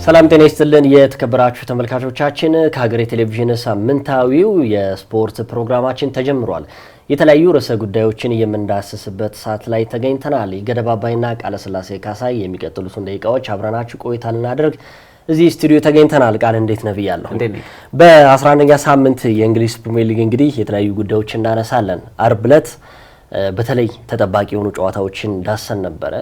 ሰላም ጤና ይስጥልን የተከበራችሁ ተመልካቾቻችን ከሀገሬ ቴሌቪዥን ሳምንታዊው የስፖርት ፕሮግራማችን ተጀምሯል። የተለያዩ ርዕሰ ጉዳዮችን የምንዳስስበት ሰዓት ላይ ተገኝተናል። ገደባባይና ቃለ ስላሴ ካሳይ የሚቀጥሉትን ደቂቃዎች አብረናችሁ ቆይታ ልናደርግ እዚህ ስቱዲዮ ተገኝተናል። ቃል እንዴት ነህ ብያለሁ። በ11ኛ ሳምንት የእንግሊዝ ፕሪሚየር ሊግ እንግዲህ የተለያዩ ጉዳዮችን እናነሳለን። አርብ ዕለት በተለይ ተጠባቂ የሆኑ ጨዋታዎችን ዳሰን ነበረ።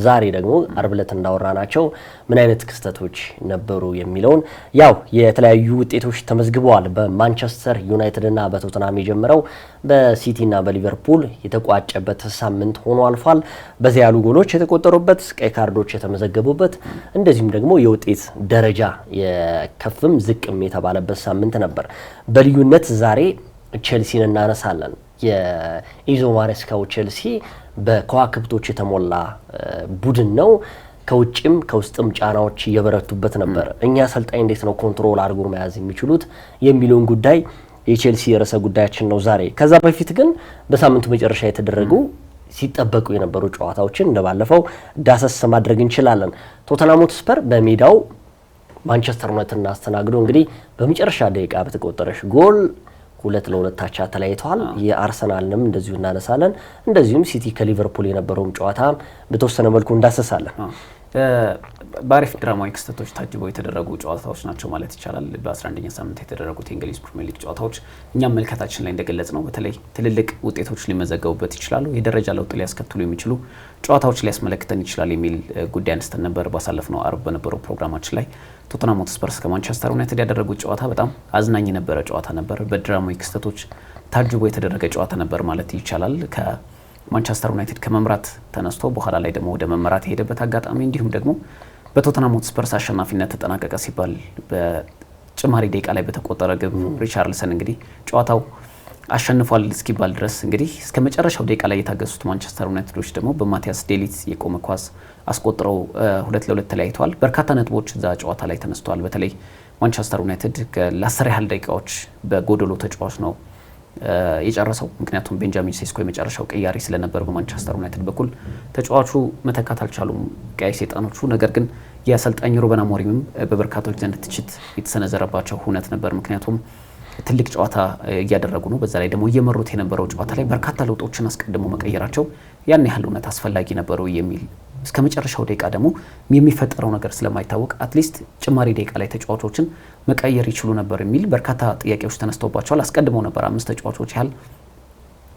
ዛሬ ደግሞ አርብ ዕለት እንዳወራናቸው ምን አይነት ክስተቶች ነበሩ የሚለውን ያው የተለያዩ ውጤቶች ተመዝግበዋል። በማንቸስተር ዩናይትድ እና በቶተንሃም የጀመረው በሲቲ እና በሊቨርፑል የተቋጨበት ሳምንት ሆኖ አልፏል። በዚያ ያሉ ጎሎች የተቆጠሩበት፣ ቀይ ካርዶች የተመዘገቡበት፣ እንደዚሁም ደግሞ የውጤት ደረጃ የከፍም ዝቅም የተባለበት ሳምንት ነበር። በልዩነት ዛሬ ቼልሲን እናነሳለን። የኢንዞ ማሬስካው ቼልሲ በከዋክብቶች የተሞላ ቡድን ነው። ከውጭም ከውስጥም ጫናዎች እየበረቱበት ነበር። እኛ አሰልጣኝ እንዴት ነው ኮንትሮል አድርጎ መያዝ የሚችሉት የሚለውን ጉዳይ የቼልሲ ርዕሰ ጉዳያችን ነው ዛሬ። ከዛ በፊት ግን በሳምንቱ መጨረሻ የተደረጉ ሲጠበቁ የነበሩ ጨዋታዎችን እንደባለፈው ዳሰስ ማድረግ እንችላለን። ቶተንሃም ሆትስፐር በሜዳው ማንቸስተር ዩናይትድን አስተናግዶ እንግዲህ በመጨረሻ ደቂቃ በተቆጠረች ጎል 2-2 አቻ ተለያይተዋል። የአርሰናልንም እንደዚሁ እናነሳለን። እንደዚሁም ሲቲ ከሊቨርፑል የነበረውም ጨዋታ በተወሰነ መልኩ እንዳሰሳለን። በአሪፍ ድራማዊ ክስተቶች ታጅበው የተደረጉ ጨዋታዎች ናቸው ማለት ይቻላል። በ11ኛ ሳምንት የተደረጉት የእንግሊዝ ፕሪሚየር ሊግ ጨዋታዎች እኛም መልከታችን ላይ እንደገለጽ ነው በተለይ ትልልቅ ውጤቶች ሊመዘገቡበት ይችላሉ፣ የደረጃ ለውጥ ሊያስከትሉ የሚችሉ ጨዋታዎች ሊያስመለክተን ይችላል የሚል ጉዳይ አንስተን ነበር ባሳለፍነው አርብ በነበረው ፕሮግራማችን ላይ። ቶተንሃም ሆትስፐርስ ከማንቸስተር ዩናይትድ ያደረጉት ጨዋታ በጣም አዝናኝ የነበረ ጨዋታ ነበር። በድራማዊ ክስተቶች ታጅቦ የተደረገ ጨዋታ ነበር ማለት ይቻላል። ማንቸስተር ዩናይትድ ከመምራት ተነስቶ በኋላ ላይ ደግሞ ወደ መመራት የሄደበት አጋጣሚ እንዲሁም ደግሞ በቶተንሃም ሆትስፐርስ አሸናፊነት ተጠናቀቀ ሲባል በጭማሪ ደቂቃ ላይ በተቆጠረ ግብ ሪቻርልሰን እንግዲህ ጨዋታው አሸንፏል እስኪባል ድረስ እንግዲህ እስከ መጨረሻው ደቂቃ ላይ የታገሱት ማንቸስተር ዩናይትዶች ደግሞ በማቲያስ ዴሊት የቆመ ኳስ አስቆጥረው 2-2 ተለያይተዋል። በርካታ ነጥቦች እዛ ጨዋታ ላይ ተነስተዋል። በተለይ ማንቸስተር ዩናይትድ ለ10 ያህል ደቂቃዎች በጎዶሎ ተጫዋች ነው የጨረሰው። ምክንያቱም ቤንጃሚን ሴስኮ የመጨረሻው ቀያሪ ስለነበር በማንቸስተር ዩናይትድ በኩል ተጫዋቹ መተካት አልቻሉም ቀይ ሰይጣኖቹ። ነገር ግን የአሰልጣኝ ሩበን አሞሪምም በበርካቶች ዘንድ ትችት የተሰነዘረባቸው ሁነት ነበር። ምክንያቱም ትልቅ ጨዋታ እያደረጉ ነው፣ በዛ ላይ ደግሞ እየመሩት የነበረው ጨዋታ ላይ በርካታ ለውጦችን አስቀድሞ መቀየራቸው ያን ያህል እውነት አስፈላጊ ነበሩ የሚል እስከ መጨረሻው ደቂቃ ደግሞ የሚፈጠረው ነገር ስለማይታወቅ አትሊስት ጭማሪ ደቂቃ ላይ ተጫዋቾችን መቀየር ይችሉ ነበር የሚል በርካታ ጥያቄዎች ተነስተውባቸዋል። አስቀድመው ነበር 5 ተጫዋቾች ያህል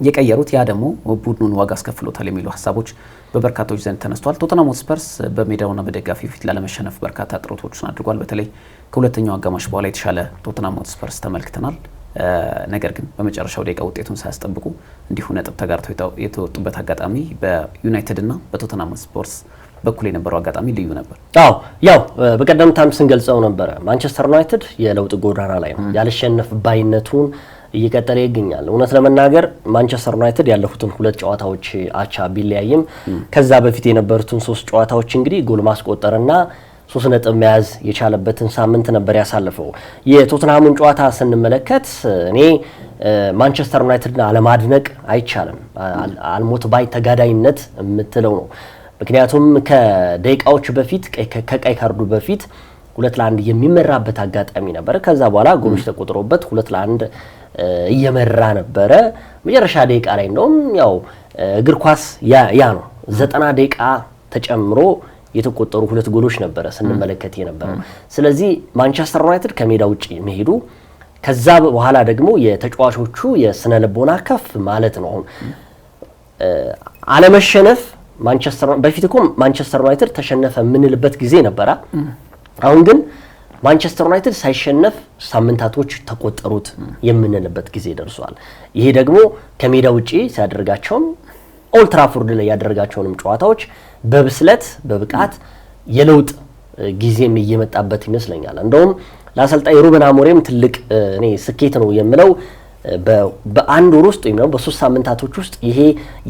የቀየሩት፣ ያ ደግሞ ቡድኑን ዋጋ አስከፍሎታል የሚሉ ሀሳቦች በበርካቶች ዘንድ ተነስተዋል። ቶተንሃም ሆትስፐርስ በሜዳውና በደጋፊው ፊት ላለመሸነፍ በርካታ ጥረቶችን አድርጓል። በተለይ ከሁለተኛው አጋማሽ በኋላ የተሻለ ቶተንሃም ሆትስፐርስ ተመልክተናል። ነገር ግን በመጨረሻው ደቂቃ ውጤቱን ሳያስጠብቁ እንዲሁ ነጥብ ተጋርተው የተወጡበት አጋጣሚ በዩናይትድ እና በቶተንሃም ሆትስፐርስ በኩል የነበረው አጋጣሚ ልዩ ነበር። ያው በቀደምታም ስንገልጸው ነበረ ማንቸስተር ዩናይትድ የለውጥ ጎዳና ላይ ነው፣ ያልሸነፍ ባይነቱን እየቀጠለ ይገኛል። እውነት ለመናገር ማንቸስተር ዩናይትድ ያለፉትን 2 ጨዋታዎች አቻ ቢለያይም ከዛ በፊት የነበሩትን 3 ጨዋታዎች እንግዲህ ጎል ማስቆጠርና 3 ነጥብ መያዝ የቻለበትን ሳምንት ነበር ያሳለፈው። የቶተንሃሙን ጨዋታ ስንመለከት እኔ ማንቸስተር ዩናይትድን አለማድነቅ አይቻልም። አልሞት ባይ ተጋዳይነት የምትለው ነው። ምክንያቱም ከደቂቃዎች በፊት ከቀይ ካርዱ በፊት 2-1 የሚመራበት አጋጣሚ ነበር። ከዛ በኋላ ጎሎች ተቆጥሮበት 2-1 እየመራ ነበረ። መጨረሻ ደቂቃ ላይ እንደውም ያው እግር ኳስ ያ ነው 90 ደቂቃ ተጨምሮ የተቆጠሩ 2 ጎሎች ነበረ ስንመለከት የነበረው። ስለዚህ ማንቸስተር ዩናይትድ ከሜዳ ውጪ መሄዱ ከዛ በኋላ ደግሞ የተጫዋቾቹ የስነ ልቦና ከፍ ማለት ነው። አለመሸነፍ በፊት እኮ ማንቸስተር ዩናይትድ ተሸነፈ የምንልበት ጊዜ ነበረ። አሁን ግን ማንቸስተር ዩናይትድ ሳይሸነፍ ሳምንታቶች ተቆጠሩት የምንልበት ጊዜ ደርሷል። ይሄ ደግሞ ከሜዳ ውጪ ሲያደርጋቸውም ኦልድ ትራፎርድ ላይ ያደረጋቸውንም ጨዋታዎች በብስለት በብቃት የለውጥ ጊዜም እየመጣበት ይመስለኛል። እንደውም ለአሰልጣኝ ሩበን አሞሪም ትልቅ እኔ ስኬት ነው የምለው በአንድ ወር ውስጥ ወይም በ3 ሳምንታቶች ውስጥ ይሄ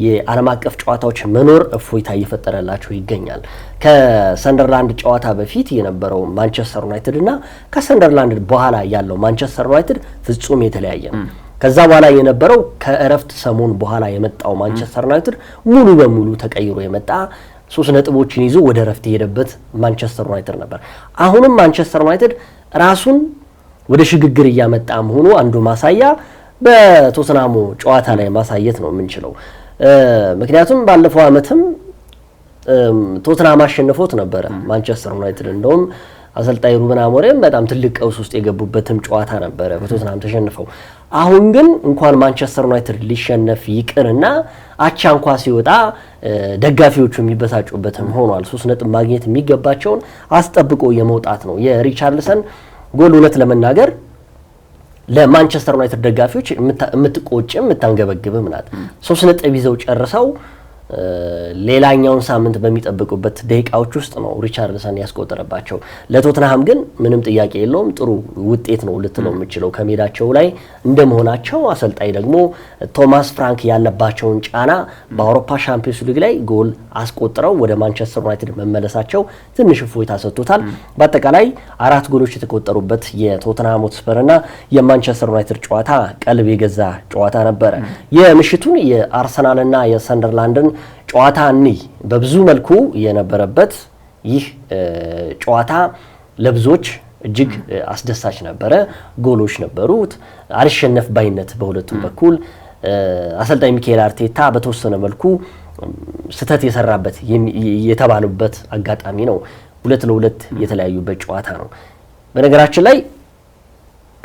የዓለም አቀፍ ጨዋታዎች መኖር እፎይታ እየፈጠረላቸው ይገኛል። ከሰንደርላንድ ጨዋታ በፊት የነበረው ማንቸስተር ዩናይትድ እና ከሰንደርላንድ በኋላ ያለው ማንቸስተር ዩናይትድ ፍጹም የተለያየ ነው። ከዛ በኋላ የነበረው ከእረፍት ሰሞን በኋላ የመጣው ማንቸስተር ዩናይትድ ሙሉ በሙሉ ተቀይሮ የመጣ 3 ነጥቦችን ይዞ ወደ ረፍት የሄደበት ማንቸስተር ዩናይትድ ነበር። አሁንም ማንቸስተር ዩናይትድ ራሱን ወደ ሽግግር እያመጣ መሆኑ አንዱ ማሳያ በቶተንሃሙ ጨዋታ ላይ ማሳየት ነው የምንችለው። ምክንያቱም ባለፈው ዓመትም ቶተንሃም አሸንፎት ነበረ ማንቸስተር ዩናይትድ። እንደውም አሰልጣኝ ሩበን አሞሪም በጣም ትልቅ ቀውስ ውስጥ የገቡበትም ጨዋታ ነበረ በቶተንሃም ተሸንፈው። አሁን ግን እንኳን ማንቸስተር ዩናይትድ ሊሸነፍ ይቅርና አቻ እንኳ ሲወጣ ደጋፊዎቹ የሚበሳጩበትም ሆኗል። 3 ነጥብ ማግኘት የሚገባቸውን አስጠብቆ የመውጣት ነው የሪቻርልሰን ጎል። እውነት ለመናገር ለማንቸስተር ዩናይትድ ደጋፊዎች የምትቆጭም የምታንገበግብም ናት። 3 ነጥብ ይዘው ጨርሰው ሌላኛውን ሳምንት በሚጠብቁበት ደቂቃዎች ውስጥ ነው ሪቻርልሰን ያስቆጠረባቸው። ለቶተንሃም ግን ምንም ጥያቄ የለውም ጥሩ ውጤት ነው ልትለው የምችለው ከሜዳቸው ላይ እንደመሆናቸው። አሰልጣኝ ደግሞ ቶማስ ፍራንክ ያለባቸውን ጫና በአውሮፓ ሻምፒዮንስ ሊግ ላይ ጎል አስቆጥረው ወደ ማንቸስተር ዩናይትድ መመለሳቸው ትንሽ እፎይታ ሰጥቶታል። በአጠቃላይ 4 ጎሎች የተቆጠሩበት የቶተንሃም ሆትስፐርና የማንቸስተር ዩናይትድ ጨዋታ ቀልብ የገዛ ጨዋታ ነበረ። የምሽቱን የአርሰናልና የሰንደርላንድን ጨዋታ በብዙ መልኩ የነበረበት ይህ ጨዋታ ለብዙዎች እጅግ አስደሳች ነበረ። ጎሎች ነበሩት፣ አልሸነፍ ባይነት በሁለቱም በኩል። አሰልጣኝ ሚካኤል አርቴታ በተወሰነ መልኩ ስህተት የሰራበት የተባሉበት አጋጣሚ ነው። 2-2 የተለያዩበት ጨዋታ ነው። በነገራችን ላይ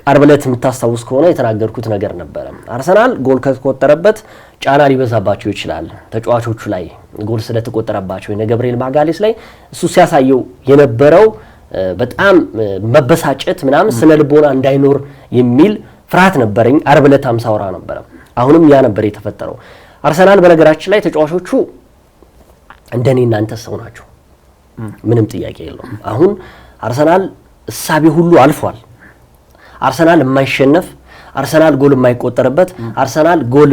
አርብ ዕለት የምታስታውስ ከሆነ የተናገርኩት ነገር ነበረ። አርሰናል ጎል ከተቆጠረበት ጫና ሊበዛባቸው ይችላል ተጫዋቾቹ ላይ ጎል ስለተቆጠረባቸው የነ ገብርኤል ማጋሌስ ላይ እሱ ሲያሳየው የነበረው በጣም መበሳጨት ምናምን ስነ ልቦና እንዳይኖር የሚል ፍርሃት ነበረኝ። አርብ ዕለት 50 ወራ ነበረ። አሁንም ያ ነበር የተፈጠረው። አርሰናል በነገራችን ላይ ተጫዋቾቹ እንደኔ እናንተ ሰው ናቸው፣ ምንም ጥያቄ የለውም። አሁን አርሰናል እሳቤ ሁሉ አልፏል። አርሰናል የማይሸነፍ፣ አርሰናል ጎል የማይቆጠርበት፣ አርሰናል ጎል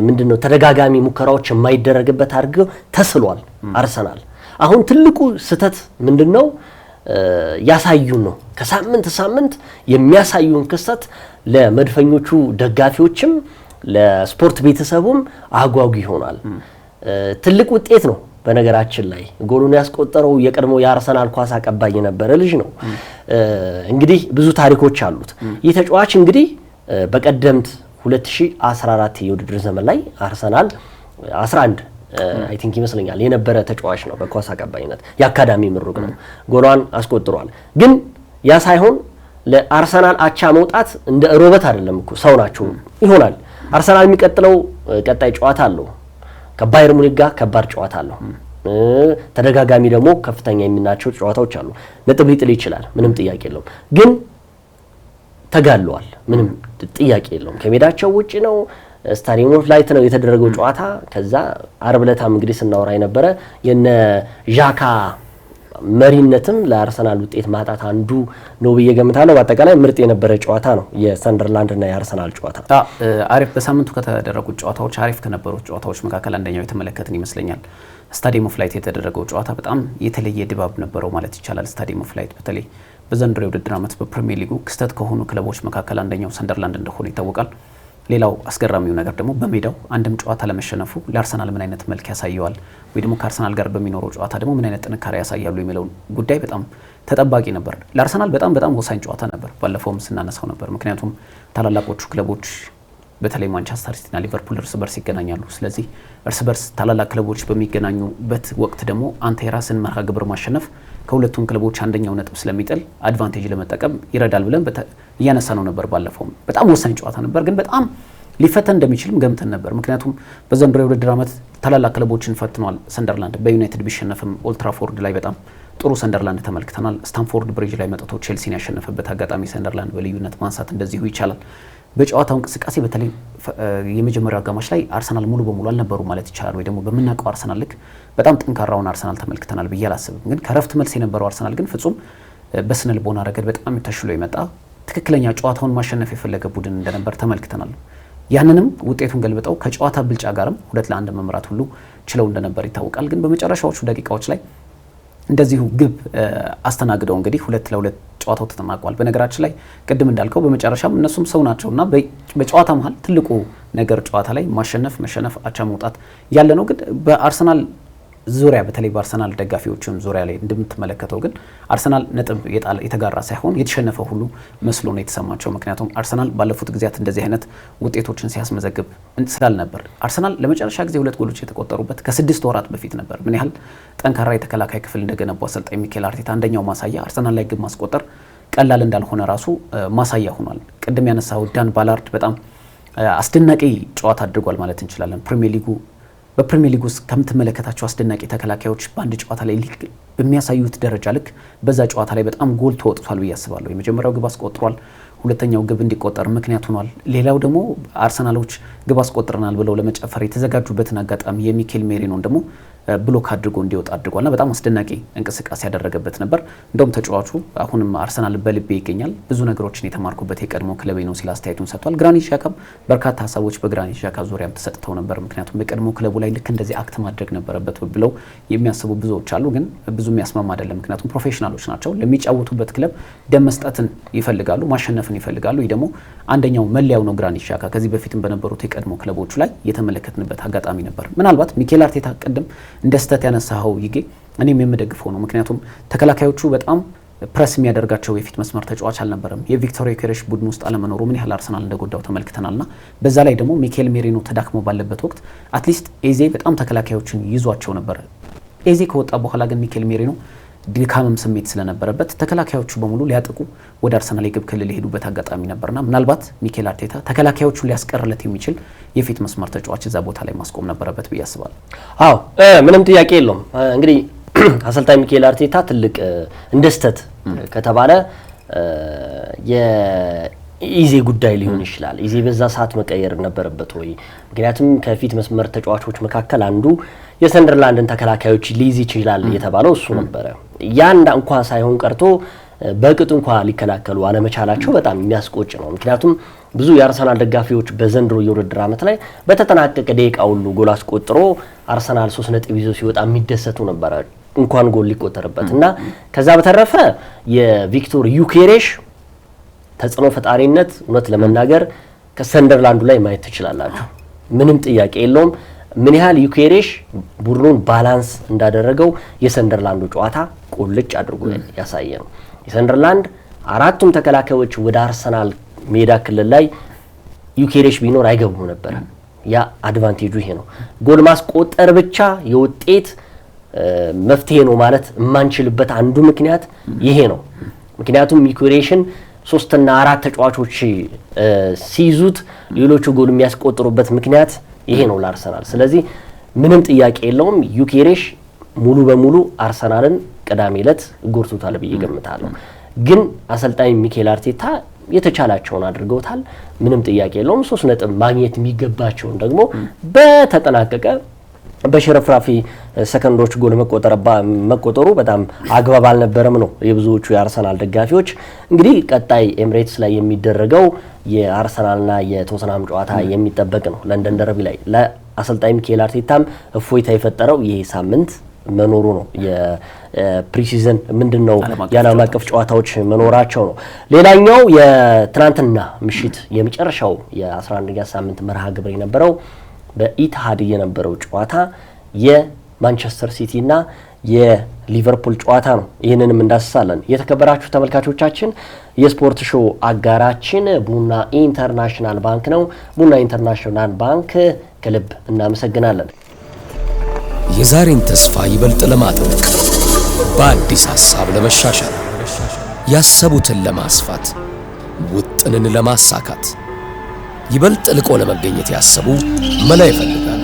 ምንድነው ተደጋጋሚ ሙከራዎች የማይደረግበት አድርገው ተስሏል። አርሰናል አሁን ትልቁ ስህተት ምንድነው ያሳዩን ነው። ከሳምንት ሳምንት የሚያሳዩን ክስተት ለመድፈኞቹ ደጋፊዎችም ለስፖርት ቤተሰቡም አጓጊ ይሆናል። ትልቅ ውጤት ነው። በነገራችን ላይ ጎሉን ያስቆጠረው የቀድሞ የአርሰናል ኳስ አቀባይ የነበረ ልጅ ነው። እንግዲህ ብዙ ታሪኮች አሉት። ይህ ተጫዋች እንግዲህ በቀደምት 2014 የውድድር ዘመን ላይ አርሰናል 11 አይ ቲንክ ይመስለኛል የነበረ ተጫዋች ነው። በኳስ አቀባይነት የአካዳሚ ምሩቅ ነው። ጎሏን አስቆጥሯል። ግን ያ ሳይሆን ለአርሰናል አቻ መውጣት እንደ ሮበት አይደለም እኮ ሰው ናቸው ይሆናል። አርሰናል የሚቀጥለው ቀጣይ ጨዋታ አለው ከባየር ሙኒክ ጋር ከባድ ጨዋታ አለው። ተደጋጋሚ ደግሞ ከፍተኛ የሚናቸው ጨዋታዎች አሉ። ነጥብ ሊጥል ይችላል፣ ምንም ጥያቄ የለውም። ግን ተጋለዋል፣ ምንም ጥያቄ የለውም። ከሜዳቸው ውጪ ነው፣ ስታዲየም ኦፍ ላይት ነው የተደረገው ጨዋታ። ከዛ አርብ ዕለታም እንግዲህ ስናወራ የነበረ የነ ዣካ መሪነትም ለአርሰናል ውጤት ማጣት አንዱ ነው ብዬ ገምታለሁ። በአጠቃላይ ምርጥ የነበረ ጨዋታ ነው የሰንደርላንድ እና የአርሰናል ጨዋታ። አሪፍ በሳምንቱ ከተደረጉት ጨዋታዎች አሪፍ ከነበሩት ጨዋታዎች መካከል አንደኛው የተመለከትን ይመስለኛል። ስታዲየም ኦፍ ላይት የተደረገው ጨዋታ በጣም የተለየ ድባብ ነበረው ማለት ይቻላል። ስታዲየም ኦፍ ላይት በተለይ በዘንድሮ የውድድር ዓመት በፕሪሚየር ሊጉ ክስተት ከሆኑ ክለቦች መካከል አንደኛው ሰንደርላንድ እንደሆነ ይታወቃል። ሌላው አስገራሚው ነገር ደግሞ በሜዳው አንድም ጨዋታ ለመሸነፉ ለአርሰናል ምን አይነት መልክ ያሳየዋል ወይ ደግሞ ከአርሰናል ጋር በሚኖረው ጨዋታ ደግሞ ምን አይነት ጥንካሬ ያሳያሉ የሚለውን ጉዳይ በጣም ተጠባቂ ነበር። ለአርሰናል በጣም ወሳኝ ጨዋታ ነበር። ባለፈውም ስናነሳው ነበር። ምክንያቱም ታላላቆቹ ክለቦች በተለይ ማንቸስተር ሲቲና ሊቨርፑል እርስ በርስ ይገናኛሉ። ስለዚህ እርስ በርስ ታላላቅ ክለቦች በሚገናኙበት ወቅት ደግሞ አንተ የራስን መርሃ ግብር ማሸነፍ ከሁለቱም ክለቦች አንደኛው ነጥብ ስለሚጥል አድቫንቴጅ ለመጠቀም ይረዳል ብለን እያነሳ ነው ነበር። ባለፈውም በጣም ወሳኝ ጨዋታ ነበር፣ ግን በጣም ሊፈተን እንደሚችልም ገምተን ነበር። ምክንያቱም በዘንድሮ የውድድር ዓመት ታላላቅ ክለቦችን ፈትኗል ሰንደርላንድ። በዩናይትድ ቢሸነፍም ኦልትራፎርድ ላይ በጣም ጥሩ ሰንደርላንድ ተመልክተናል። ስታንፎርድ ብሪጅ ላይ መጥቶ ቼልሲን ያሸነፈበት አጋጣሚ ሰንደርላንድ በልዩነት ማንሳት እንደዚሁ ይቻላል። በጨዋታው እንቅስቃሴ በተለይ የመጀመሪያው አጋማሽ ላይ አርሰናል ሙሉ በሙሉ አልነበሩ ማለት ይቻላል። ወይ ደግሞ በምናውቀው አርሰናል ልክ በጣም ጠንካራውን አርሰናል ተመልክተናል ብዬ አላስብም። ግን ከረፍት መልስ የነበረው አርሰናል ግን ፍጹም በስነ ልቦና ረገድ በጣም ተሽሎ የመጣ ትክክለኛ ጨዋታውን ማሸነፍ የፈለገ ቡድን እንደነበር ተመልክተናል። ያንንም ውጤቱን ገልብጠው ከጨዋታ ብልጫ ጋርም 2-1 መምራት ሁሉ ችለው እንደነበር ይታወቃል። ግን በመጨረሻዎቹ ደቂቃዎች ላይ እንደዚሁ ግብ አስተናግደው እንግዲህ 2-2 ጨዋታው ተጠናቋል። በነገራችን ላይ ቅድም እንዳልከው በመጨረሻም እነሱም ሰው ናቸውና በጨዋታ መሀል ትልቁ ነገር ጨዋታ ላይ ማሸነፍ፣ መሸነፍ፣ አቻ መውጣት ያለ ነው። ግን በአርሰናል ዙሪያ በተለይ በአርሰናል ደጋፊዎችም ዙሪያ ላይ እንደምትመለከተው ግን አርሰናል ነጥብ የተጋራ ሳይሆን የተሸነፈ ሁሉ መስሎ ነው የተሰማቸው። ምክንያቱም አርሰናል ባለፉት ጊዜያት እንደዚህ አይነት ውጤቶችን ሲያስመዘግብ ስላልነበር አርሰናል ለመጨረሻ ጊዜ 2 ጎሎች የተቆጠሩበት ከ6 ወራት በፊት ነበር። ምን ያህል ጠንካራ የተከላካይ ክፍል እንደገነቡ አሰልጣኝ ሚኬል አርቴታ አንደኛው ማሳያ አርሰናል ላይ ግብ ማስቆጠር ቀላል እንዳልሆነ ራሱ ማሳያ ሆኗል። ቅድም ያነሳው ዳን ባላርድ በጣም አስደናቂ ጨዋታ አድርጓል ማለት እንችላለን። በፕሪሚየር ሊግ ውስጥ ከምትመለከታቸው አስደናቂ ተከላካዮች በአንድ ጨዋታ ላይ በሚያሳዩት ደረጃ ልክ በዛ ጨዋታ ላይ በጣም ጎልቶ ወጥቷል ብዬ አስባለሁ። የመጀመሪያው ግብ አስቆጥሯል፣ ሁለተኛው ግብ እንዲቆጠር ምክንያት ሆኗል። ሌላው ደግሞ አርሰናሎች ግብ አስቆጥረናል ብለው ለመጨፈር የተዘጋጁበትን አጋጣሚ የሚኬል ሜሪኖን ደግሞ ብሎክ አድርጎ እንዲወጣ አድርጓልና በጣም አስደናቂ እንቅስቃሴ ያደረገበት ነበር። እንደውም ተጫዋቹ አሁንም አርሰናል በልቤ ይገኛል፣ ብዙ ነገሮችን የተማርኩበት የቀድሞ ክለቤ ነው ሲል አስተያየቱን ሰጥቷል። ግራኒት ዣካም በርካታ ሀሳቦች በግራኒት ዣካ ዙሪያም ተሰጥተው ነበር። ምክንያቱም በቀድሞ ክለቡ ላይ ልክ እንደዚህ አክት ማድረግ ነበረበት ብለው የሚያስቡ ብዙዎች አሉ። ግን ብዙ የሚያስማማ አይደለም። ምክንያቱም ፕሮፌሽናሎች ናቸው። ለሚጫወቱበት ክለብ ደም መስጠትን ይፈልጋሉ፣ ማሸነፍን ይፈልጋሉ። ይህ ደግሞ አንደኛው መለያው ነው ግራኒት ዣካ። ከዚህ በፊትም በነበሩት የቀድሞ ክለቦች ላይ የተመለከትንበት አጋጣሚ ነበር። ምናልባት ሚኬል አርቴታ ቅድም እንደ ስህተት ያነሳኸው ይጌ እኔም የምደግፈው ነው። ምክንያቱም ተከላካዮቹ በጣም ፕረስ የሚያደርጋቸው የፊት መስመር ተጫዋች አልነበረም። የቪክቶር ዮኬሬሽ ቡድን ውስጥ አለመኖሩ ምን ያህል አርሰናል እንደጎዳው ተመልክተናልና በዛ ላይ ደግሞ ሚኬል ሜሪኖ ተዳክሞ ባለበት ወቅት አትሊስት ኤዜ በጣም ተከላካዮችን ይዟቸው ነበር። ኤዜ ከወጣ በኋላ ግን ሚኬል ሜሪኖ ድካምም ስሜት ስለነበረበት ተከላካዮቹ በሙሉ ሊያጠቁ ወደ አርሰናል የግብ ክልል የሄዱበት አጋጣሚ ነበርና ምናልባት ሚኬል አርቴታ ተከላካዮቹን ሊያስቀርለት የሚችል የፊት መስመር ተጫዋች እዛ ቦታ ላይ ማስቆም ነበረበት ብዬ አስባለሁ። አዎ ምንም ጥያቄ የለውም። እንግዲህ አሰልጣኝ ሚኬል አርቴታ ትልቅ እንደ ስህተት ከተባለ የኢዜ ጉዳይ ሊሆን ይችላል። ኢዜ በዛ ሰዓት መቀየር ነበረበት ወይ? ምክንያቱም ከፊት መስመር ተጫዋቾች መካከል አንዱ የሰንደርላንድን ተከላካዮች ሊይዝ ይችላል የተባለው እሱ ነበረ። ያንዳ እንኳን ሳይሆን ቀርቶ በቅጡ እንኳን ሊከላከሉ አለመቻላቸው በጣም የሚያስቆጭ ነው። ምክንያቱም ብዙ የአርሰናል ደጋፊዎች በዘንድሮ የውድድር ዓመት ላይ በተጠናቀቀ ደቂቃ ሁሉ ጎል አስቆጥሮ አርሰናል 3 ነጥብ ይዞ ሲወጣ የሚደሰቱ ነበረ እንኳን ጎል ሊቆጠርበት እና ከዛ በተረፈ የቪክቶር ዩኬሬሽ ተጽዕኖ ፈጣሪነት እውነት ለመናገር ከሰንደርላንዱ ላይ ማየት ትችላላችሁ። ምንም ጥያቄ የለውም። ምን ያህል ዩኬሬሽ ቡድኑን ባላንስ እንዳደረገው የሰንደርላንዱ ጨዋታ ቁልጭ አድርጎ ያሳየ ነው። የሰንደርላንድ 4ቱም ተከላካዮች ወደ አርሰናል ሜዳ ክልል ላይ ዩኬሬሽ ቢኖር አይገቡም ነበር። ያ አድቫንቴጁ ይሄ ነው። ጎል ማስቆጠር ብቻ የውጤት መፍትሄ ነው ማለት የማንችልበት አንዱ ምክንያት ይሄ ነው። ምክንያቱም ዩኬሬሽን 3 እና 4 ተጫዋቾች ሲይዙት ሌሎቹ ጎል የሚያስቆጥሩበት ምክንያት ይሄ ነው ለአርሰናል። ስለዚህ ምንም ጥያቄ የለውም ዩኬሬሽ ሙሉ በሙሉ አርሰናልን ቅዳሜ ዕለት ጎርቶታል ብዬ ገምታለሁ። ግን አሰልጣኝ ሚኬል አርቴታ የተቻላቸውን አድርገውታል። ምንም ጥያቄ የለውም። 3 ነጥብ ማግኘት የሚገባቸውን ደግሞ በተጠናቀቀ በሽረፍራፊ ሰከንዶች ጎል መቆጠሩ በጣም አግባብ አልነበረም ነው የብዙዎቹ የአርሰናል ደጋፊዎች። እንግዲህ ቀጣይ ኤምሬትስ ላይ የሚደረገው የአርሰናልና የቶተንሃም ጨዋታ የሚጠበቅ ነው ለንደን ደርቢ ላይ። ለአሰልጣኝ ሚኬል አርቴታም እፎይታ የፈጠረው ይሄ ሳምንት መኖሩ ነው። የፕሪሲዝን ምንድነው የዓለም አቀፍ ጨዋታዎች መኖራቸው ነው። ሌላኛው የትናንትና ምሽት የመጨረሻው የ11ኛ ሳምንት መርሃ ግብር የነበረው በኢትሃድ የነበረው ጨዋታ የማንቸስተር ሲቲ እና የሊቨርፑል ጨዋታ ነው። ይህንንም እንዳስሳለን። የተከበራችሁ ተመልካቾቻችን የስፖርት ሾው አጋራችን ቡና ኢንተርናሽናል ባንክ ነው። ቡና ኢንተርናሽናል ባንክ ከልብ እናመሰግናለን። የዛሬን ተስፋ ይበልጥ ለማጥበቅ በአዲስ ሐሳብ ለመሻሻል ያሰቡትን ለማስፋት ውጥንን ለማሳካት ይበልጥ ልቆ ለመገኘት ያሰቡ መላ ይፈልጋሉ።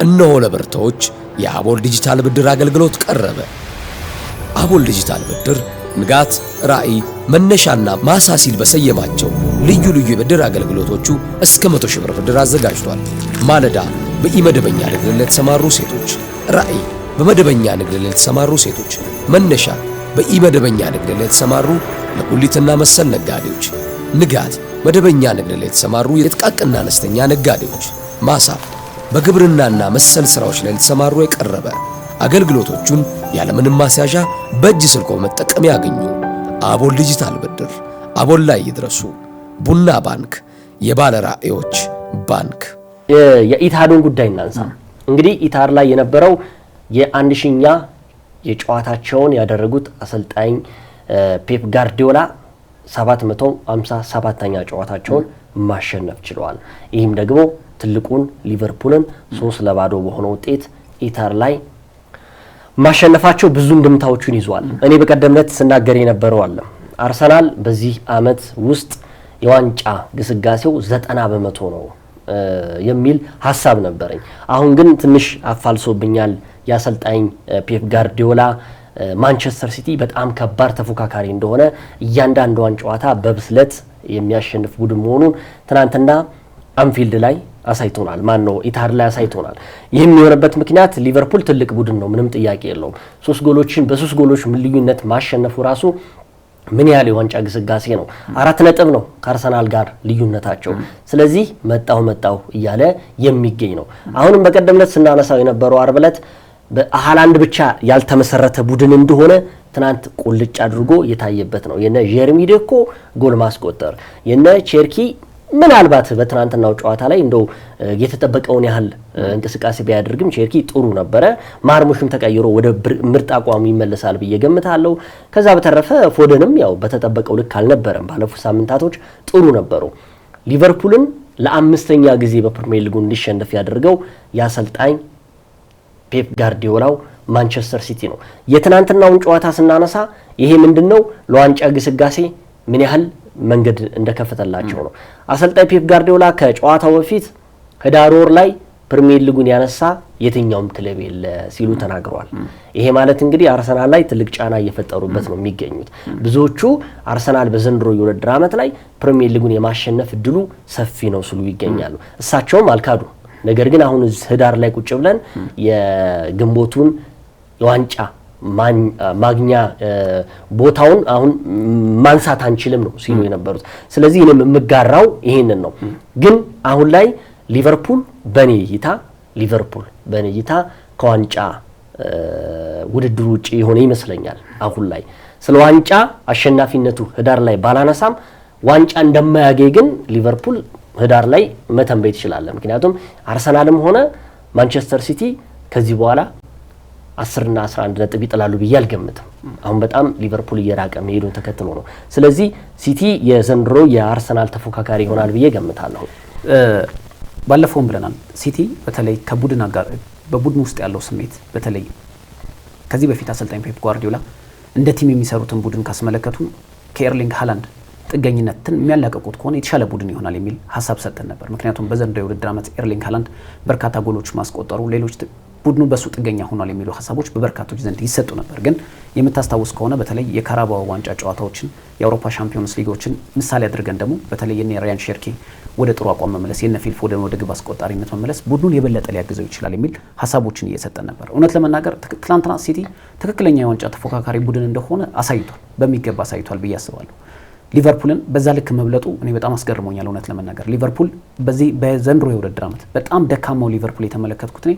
እነሆ ለብርቶች የአቦል ዲጂታል ብድር አገልግሎት ቀረበ። አቦል ዲጂታል ብድር ንጋት፣ ራዕይ፣ መነሻና ማሳ ሲል በሰየማቸው ልዩ ልዩ የብድር አገልግሎቶቹ እስከ 100,000 ብር ብድር አዘጋጅቷል። ማለዳ በኢመደበኛ ንግድ ላይ የተሰማሩ ሴቶች፣ ራዕይ በመደበኛ ንግድ ላይ የተሰማሩ ሴቶች፣ መነሻ በኢመደበኛ ንግድ ላይ የተሰማሩ ለጉሊትና መሰል ነጋዴዎች፣ ንጋት መደበኛ ንግድ ላይ የተሰማሩ የጥቃቅንና አነስተኛ ነጋዴዎች፣ ማሳ በግብርናና መሰል ስራዎች ላይ የተሰማሩ የቀረበ አገልግሎቶቹን ያለምንም ማስያዣ በእጅ ስልኮ መጠቀም ያገኙ። አቦል ዲጂታል ብድር፣ አቦል ላይ ይድረሱ። ቡና ባንክ፣ የባለ ራዕዮች ባንክ። የኢትሃዱን ጉዳይ እናንሳ። እንግዲህ ኢታር ላይ የነበረው የ1000ኛ የጨዋታቸውን ያደረጉት አሰልጣኝ ፔፕ ጋርዲዮላ 757ኛ ጨዋታቸውን ማሸነፍ ችለዋል። ይህም ደግሞ ትልቁን ሊቨርፑልን 3-0 በሆነ ውጤት ኢታር ላይ ማሸነፋቸው ብዙ እንድምታዎችን ይዟል። እኔ በቀደምነት ስናገር የነበረው አለ አርሰናል በዚህ አመት ውስጥ የዋንጫ ግስጋሴው 90% ነው የሚል ሐሳብ ነበረኝ። አሁን ግን ትንሽ አፋልሶብኛል። ያሰልጣኝ ፔፕ ጋርዲዮላ ማንቸስተር ሲቲ በጣም ከባድ ተፎካካሪ እንደሆነ እያንዳንዷን ጨዋታ በብስለት የሚያሸንፍ ቡድን መሆኑን ትናንትና አንፊልድ ላይ አሳይቶናል። ኢታር ላይ አሳይቶናል። ይህም የሆነበት ምክንያት ሊቨርፑል ትልቅ ቡድን ነው፣ ምንም ጥያቄ የለውም። 3 ጎሎች ልዩነት ማሸነፉ ራሱ ምን ያህል የዋንጫ ግስጋሴ ነው። 4 ነጥብ ነው ከአርሰናል ጋር ልዩነታቸው። ስለዚህ መጣው እያለ የሚገኝ ነው። አሁንም በቀደምነት ስናነሳው የነበረው አርብ ዕለት በሃላንድ ብቻ ያልተመሰረተ ቡድን እንደሆነ ትናንት ቁልጭ አድርጎ የታየበት ነው። የነ ጀርሚ ዴኮ ጎል ማስቆጠር፣ የነ ቼርኪ ምናልባት በትናንትናው ጨዋታ ላይ እንደው የተጠበቀውን ያህል እንቅስቃሴ ቢያደርግም ቼርኪ ጥሩ ነበረ። ማርሙሽም ተቀይሮ ወደ ምርጥ አቋሙ ይመለሳል ብዬ ገምታለሁ። ከዛ በተረፈ ፎደንም ያው በተጠበቀው ልክ አልነበረም። ባለፉት ሳምንታቶች ጥሩ ነበሩ። ሊቨርፑልን ለ5ኛ ጊዜ በፕሪሚየር ሊጉ እንዲሸነፍ ያደርገው ያሰልጣኝ ፔፕ ጋርዲዮላው ማንቸስተር ሲቲ ነው። የትናንትናውን ጨዋታ ስናነሳ ይሄ ምንድነው ለዋንጫ ግስጋሴ ምን ያህል መንገድ እንደከፈተላቸው ነው። አሰልጣኝ ፔፕ ጋርዲዮላ ከጨዋታው በፊት ህዳር ወር ላይ ፕሪሚየር ሊጉን ያነሳ የትኛውም ክለብ የለ ሲሉ ተናግረዋል። ይሄ ማለት እንግዲህ አርሰናል ላይ ትልቅ ጫና እየፈጠሩበት ነው የሚገኙት። ብዙዎቹ አርሰናል በዘንድሮ የውድድር ዓመት ላይ ፕሪሚየር ሊጉን የማሸነፍ እድሉ ሰፊ ነው ሲሉ ይገኛሉ። እሳቸውም አልካዱ። ነገር ግን አሁን ህዳር ላይ ቁጭ ብለን የግንቦቱን የዋንጫ ማግኛ ቦታውን አሁን ማንሳት አንችልም ነው ሲሉ የነበሩት። ስለዚህ እኔም የምጋራው ይሄንን ነው። ግን አሁን ላይ ሊቨርፑል በኔ እይታ ከዋንጫ ውድድር ውጪ የሆነ ይመስለኛል። አሁን ላይ ስለ ዋንጫ አሸናፊነቱ ህዳር ላይ ባላነሳም ዋንጫ እንደማያገኝ ግን ሊቨርፑል ህዳር ላይ መተንበይ ይችላል። ምክንያቱም አርሰናልም ሆነ ማንቸስተር ሲቲ ከዚህ በኋላ 10 እና 11 ነጥብ ይጥላሉ ብዬ አልገምትም። አሁን በጣም ሊቨርፑል እየራቀ መሄዱን ተከትሎ ነው። ስለዚህ ሲቲ የዘንድሮ የአርሰናል ተፎካካሪ ይሆናል ብዬ ገምታለሁ። ባለፈውም ብለናል። ሲቲ በተለይ ከቡድን አጋር በቡድን ውስጥ ያለው ስሜት በተለይ ከዚህ በፊት አሰልጣኝ ፔፕ ጋርዲዮላ እንደ ቲም የሚሰሩትን ቡድን ካስመለከቱ ከኤርሊንግ ሃላንድ ጥገኝነትን የሚያላቀቁት ከሆነ የተሻለ ቡድን ይሆናል የሚል ሀሳብ ሰጠን ነበር። ምክንያቱም በዘንድሮ የውድድር ዓመት ኤርሊንግ ሃላንድ በርካታ ጎሎች ማስቆጠሩ ሌሎች ቡድኑ በሱ ጥገኛ ሆኗል የሚሉ ሀሳቦች በበርካቶች ዘንድ ይሰጡ ነበር። ግን የምታስታውስ ከሆነ በተለይ የካራባኦ ዋንጫ ጨዋታዎችን የአውሮፓ ሻምፒዮንስ ሊጎችን ምሳሌ አድርገን ደግሞ በተለይ የነ ራያን ሼርኪ ወደ ጥሩ አቋም መመለስ፣ የነ ፊል ፎደን ወደ ግብ አስቆጣሪነት መመለስ ቡድኑን የበለጠ ሊያግዘው ይችላል የሚል ሀሳቦችን እየሰጠን ነበር። እውነት ለመናገር ትላንትና ሲቲ ትክክለኛ የዋንጫ ተፎካካሪ ቡድን እንደሆነ አሳይቷል፣ በሚገባ አሳይቷል ብዬ አስባለሁ። ሊቨርፑልን በዛ ልክ መብለጡ እኔ በጣም አስገርሞኛል። እውነት ለመናገር ሊቨርፑል በዚህ በዘንድሮ የውድድር ዓመት በጣም ደካማው ሊቨርፑል የተመለከትኩት እኔ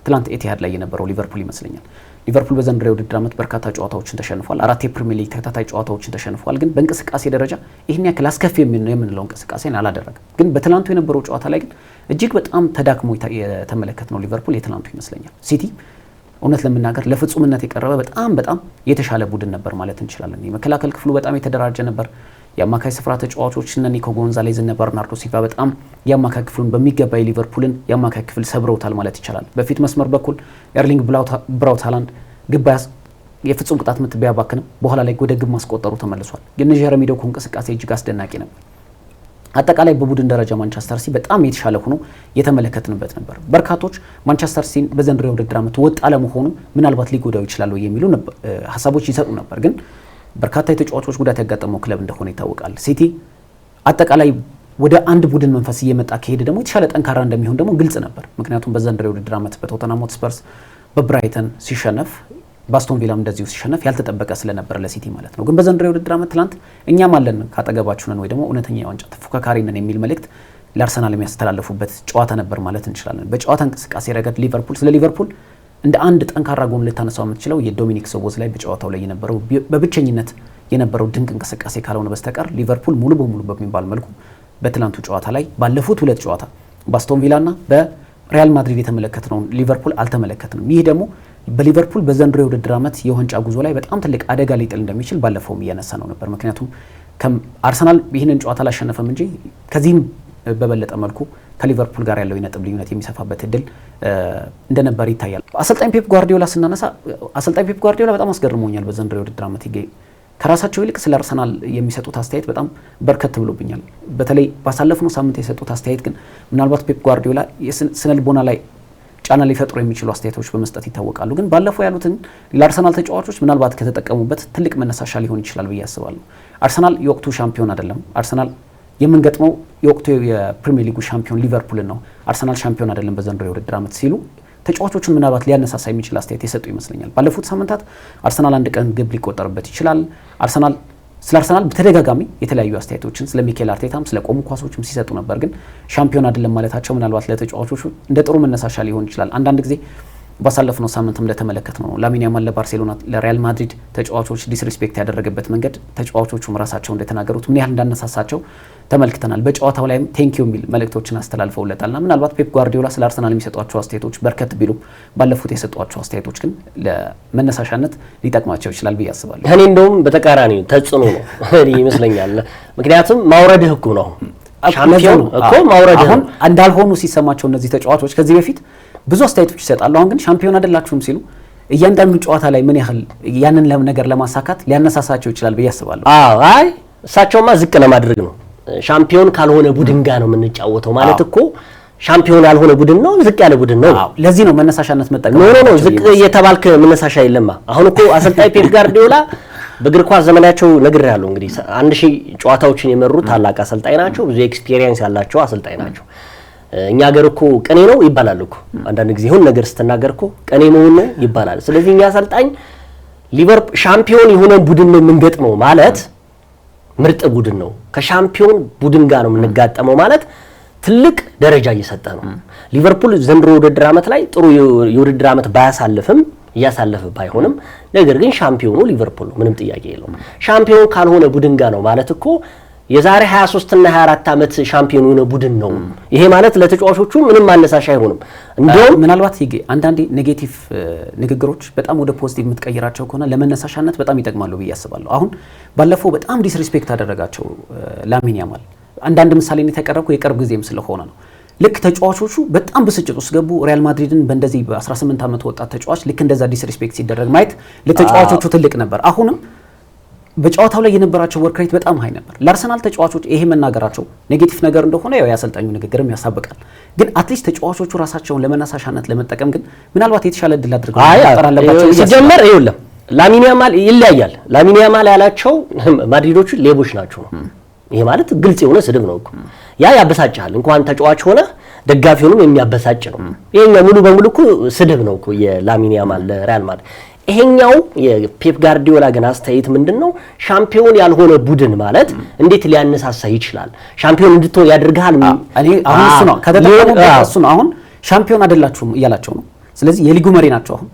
ትላንት ኤቲሃድ ላይ የነበረው ሊቨርፑል ይመስለኛል። ሊቨርፑል በዘንድሮ የውድድር ዓመት በርካታ ጨዋታዎችን ተሸንፏል። 4 የፕሪሚየር ሊግ ተከታታይ ጨዋታዎችን ተሸንፏል። ግን በእንቅስቃሴ ደረጃ ይህን ያክል አስከፊ የምንለው እንቅስቃሴን አላደረገም። ግን በትላንቱ የነበረው ጨዋታ ላይ ግን እጅግ በጣም ተዳክሞ የተመለከትነው ሊቨርፑል የትላንቱ ይመስለኛል። ሲቲ እውነት ለመናገር ለፍጹምነት የቀረበ በጣም የተሻለ ቡድን ነበር ማለት እንችላለን። የመከላከል ክፍሉ በጣም የተደራጀ ነበር። የአማካይ ስፍራ ተጫዋቾች እነ ኒኮ ጎንዛሌዝ እና በርናርዶ ሲልቫ በጣም የአማካይ ክፍሉን በሚገባ የሊቨርፑልን የአማካይ ክፍል ሰብረውታል ማለት ይቻላል። በፊት መስመር በኩል ኤርሊንግ ብራውት ሃላንድ ግባያስ የፍጹም ቅጣት ምት ቢያባክንም በኋላ ላይ ወደ ግብ ማስቆጠሩ ተመልሷል። ግን ጀረሚ ዶኩ እንቅስቃሴ እጅግ አስደናቂ ነበር። አጠቃላይ በቡድን ደረጃ ማንቸስተር ሲቲ በጣም የተሻለ ሆኖ የተመለከትንበት ነበር። በርካቶች ማንቸስተር ሲቲ በዘንድሮ የውድድር ዓመት ወጥ አለመሆኑ ምናልባት ሊጎዳው ይችላል የሚሉ ሀሳቦች ይሰጡ ነበር። ግን በርካታ የተጫዋቾች ጉዳት ያጋጠመው ክለብ እንደሆነ ይታወቃል። ሲቲ አጠቃላይ ወደ አንድ ቡድን መንፈስ እየመጣ ከሄደ ደግሞ የተሻለ ጠንካራ እንደሚሆን ደግሞ ግልጽ ነበር። ምክንያቱም በዘንድሮ የውድድር ዓመት በቶተንሃም ሆትስፐርስ በብራይተን ሲሸነፍ፣ በአስቶን ቪላም እንደዚሁ ሲሸነፍ ያልተጠበቀ ስለነበር ለሲቲ ማለት ነው። ግን በዘንድሮ የውድድር ዓመት ትላንት እኛም አለን ካጠገባችሁ ነን ወይ ደግሞ እውነተኛ የዋንጫ ተፎካካሪ ነን የሚል መልእክት ለአርሰናል የሚያስተላልፉበት ጨዋታ ነበር ማለት እንችላለን። በጨዋታ እንቅስቃሴ ረገድ ሊቨርፑል ስለ ሊቨርፑል እንደ አንድ ጠንካራ ጎን ልታነሳው የምትችለው የዶሚኒክ ሶቦዝ ላይ በጨዋታው ላይ የነበረው በብቸኝነት የነበረው ድንቅ እንቅስቃሴ ካልሆነ በስተቀር ሊቨርፑል ሙሉ በሙሉ በሚባል መልኩ በትላንቱ ጨዋታ ላይ ባለፉት 2 ጨዋታ በአስቶን ቪላና ሪያል ማድሪድ የተመለከትነው ሊቨርፑል አልተመለከትንም። ይህ ደግሞ በሊቨርፑል በዘንድሮ የውድድር ዓመት የዋንጫ ጉዞ ላይ በጣም ትልቅ አደጋ ሊጥል እንደሚችል ባለፈውም እያነሳ ነው ነበር። ምክንያቱም አርሰናል ይህንን ጨዋታ አላሸነፈም እንጂ ከዚህም በበለጠ መልኩ ከሊቨርፑል ጋር ያለው የነጥብ ልዩነት የሚሰፋበት እድል እንደነበር ይታያል። አሰልጣኝ ፔፕ ጓርዲዮላ ስናነሳ አሰልጣኝ ፔፕ ጓርዲዮላ በጣም አስገርሞኛል በዘንድሮ የውድድር ዓመት ከራሳቸው ይልቅ ስለ አርሰናል የሚሰጡት አስተያየት በጣም በርከት ብሎብኛል። በተለይ ባሳለፍነው ሳምንት የሰጡት አስተያየት ግን ምናልባት ፔፕ ጓርዲዮላ የስነ ልቦና ላይ ጫና ሊፈጥሩ የሚችሉ አስተያየቶች በመስጠት ይታወቃሉ። ግን ባለፈው ያሉትን ለአርሰናል ተጫዋቾች ምናልባት ከተጠቀሙበት ትልቅ መነሳሻ ሊሆን ይችላል ብዬ አስባለሁ። አርሰናል የወቅቱ ሻምፒዮን አይደለም። አርሰናል የምንገጥመው የወቅቱ የፕሪሚየር ሊጉ ሻምፒዮን ሊቨርፑልን ነው። አርሰናል ሻምፒዮን አይደለም በዘንድሮ የውድድር ዓመት ሲሉ ተጫዋቾቹን ምናልባት ሊያነሳሳ የሚችል አስተያየት የሰጡ ይመስለኛል። ባለፉት ሳምንታት አርሰናል አንድ ቀን ግብ ሊቆጠርበት ይችላል። ስለ አርሰናል በተደጋጋሚ የተለያዩ አስተያየቶችን ስለ ሚኬል አርቴታም ስለ ቆሙ ኳሶችም ሲሰጡ ነበር። ግን ሻምፒዮን አይደለም ማለታቸው ምናልባት ለተጫዋቾቹ እንደ ጥሩ መነሳሻ ሊሆን ይችላል። አንዳንድ ጊዜ ባሳለፍነው ሳምንትም እንደተመለከትነው ነው ላሚን ያማል ለባርሴሎና ለሪያል ማድሪድ ተጫዋቾች ዲስሪስፔክት ያደረገበት መንገድ ተጫዋቾቹም ራሳቸው እንደተናገሩት ምን ያህል እንዳነሳሳቸው ተመልክተናል። በጨዋታው ላይም ቴንኪዩ የሚል መልእክቶችን አስተላልፈውለታልና ምናልባት ፔፕ ጓርዲዮላ ስለ አርሰናል የሚሰጧቸው አስተያየቶች በርከት ቢሉ ባለፉት የሰጧቸው አስተያየቶች ግን ለመነሳሻነት ሊጠቅማቸው ይችላል ብዬ አስባለሁ። እኔ እንደውም በተቃራኒ ተጽዕኖ ነው ይመስለኛል። ምክንያቱም ማውረድህ እኮ ነው ሻምፒዮን እኮ ማውረድህ አሁን እንዳልሆኑ ሲሰማቸው እነዚህ ተጫዋቾች ከዚህ በፊት ብዙ አስተያየቶች ይሰጣሉ። አሁን ግን ሻምፒዮን አይደላችሁም ሲሉ እያንዳንዱ ጨዋታ ላይ ምን ያህል ያንን ነገር ለማሳካት ሊያነሳሳቸው ይችላል ብዬ አስባለሁ። አይ እሳቸውማ ዝቅ ለማድረግ ነው። ሻምፒዮን ካልሆነ ቡድን ጋር ነው የምንጫወተው ማለት እኮ ሻምፒዮን ያልሆነ ቡድን ነው፣ ዝቅ ያለ ቡድን ነው። ለዚህ ነው መነሳሻነት መጠቀም ነው። ዝቅ እየተባልክ መነሳሻ የለማ። አሁን እኮ አሰልጣኝ ፔፕ ጋርዲዮላ በእግር ኳስ ዘመናቸው ነግሬያለሁ። እንግዲህ 1000 ጨዋታዎችን የመሩ ታላቅ አሰልጣኝ ናቸው። ብዙ ኤክስፒሪየንስ ያላቸው አሰልጣኝ ናቸው። እኛ ሀገር እኮ ቀኔ ነው ይባላል እኮ አንዳንድ ጊዜ ሁሉ ነገር ስትናገር እኮ ቀኔ ነው ይባላል። ስለዚህ እኛ አሰልጣኝ ሊቨርፑል ሻምፒዮን የሆነ ቡድን ነው የምንገጥመው ማለት ምርጥ ቡድን ነው፣ ከሻምፒዮን ቡድን ጋር ነው የምንጋጠመው ማለት ትልቅ ደረጃ እየሰጠ ነው። ሊቨርፑል ዘንድሮ ውድድር ዓመት ላይ ጥሩ የውድድር ዓመት ባያሳልፍም እያሳለፈ ባይሆንም ነገር ግን ሻምፒዮኑ ሊቨርፑል ነው፣ ምንም ጥያቄ የለውም። ሻምፒዮን ካልሆነ ቡድን ጋር ነው ማለት እኮ የዛሬ 23 እና 24 ዓመት ሻምፒዮን የሆነ ቡድን ነው። ይሄ ማለት ለተጫዋቾቹ ምንም ማነሳሻ አይሆንም። እንደውም ምናልባት አንዳንዴ ኔጌቲቭ ንግግሮች በጣም ወደ ፖዚቲቭ የምትቀይራቸው ከሆነ ለመነሳሻነት በጣም ይጠቅማሉ ብዬ አስባለሁ። አሁን ባለፈው በጣም ዲስሪስፔክት አደረጋቸው ላሚን ያማል። አንዳንድ ምሳሌ የተቀረብኩ የቅርብ ጊዜም ስለሆነ ነው። ልክ ተጫዋቾቹ በጣም ብስጭት ውስጥ ገቡ። ሪያል ማድሪድን በእንደዚህ በ18 ዓመት ወጣት ተጫዋች ልክ እንደዛ ዲስሪስፔክት ሲደረግ ማየት ለተጫዋቾቹ ትልቅ ነበር። አሁንም በጨዋታው ላይ የነበራቸው ወርክ ሬት በጣም ሃይ ነበር። ለአርሰናል ተጫዋቾች ይሄ መናገራቸው ኔጌቲቭ ነገር እንደሆነ ያው ያሰልጣኙ ንግግርም ያሳብቃል። ግን አትሊስት ተጫዋቾቹ ራሳቸውን ለመነሳሻነት ለመጠቀም ግን ምናልባት የተሻለ እድል አድርገው ያጠራለባቸው ሲጀመር ይኸውልህ ላሚን ያማል ይለያያል። ላሚን ያማል ያላቸው ማድሪዶቹ ሌቦች ናቸው ነው። ይሄ ማለት ግልጽ የሆነ ስድብ ነው እኮ። ያ ያበሳጫል። እንኳን ተጫዋች ሆነ ደጋፊውንም የሚያበሳጭ ነው። ይሄኛ ሙሉ በሙሉ እኮ ስድብ ነው እኮ የላሚን ያማል ለሪያል ማድሪድ። ይሄኛው የፔፕ ጋርዲዮላ ግን አስተያየት ምንድነው? ሻምፒዮን ያልሆነ ቡድን ማለት እንዴት ሊያነሳሳ ይችላል? ሻምፒዮን እንድትሆን ያደርጋል። እኔ አሁን እሱ ነው ከተጠቀሙበት እሱ ነው። አሁን ሻምፒዮን አይደላችሁም እያላቸው ነው። ስለዚህ የሊጉ መሪ ናቸው። አሁን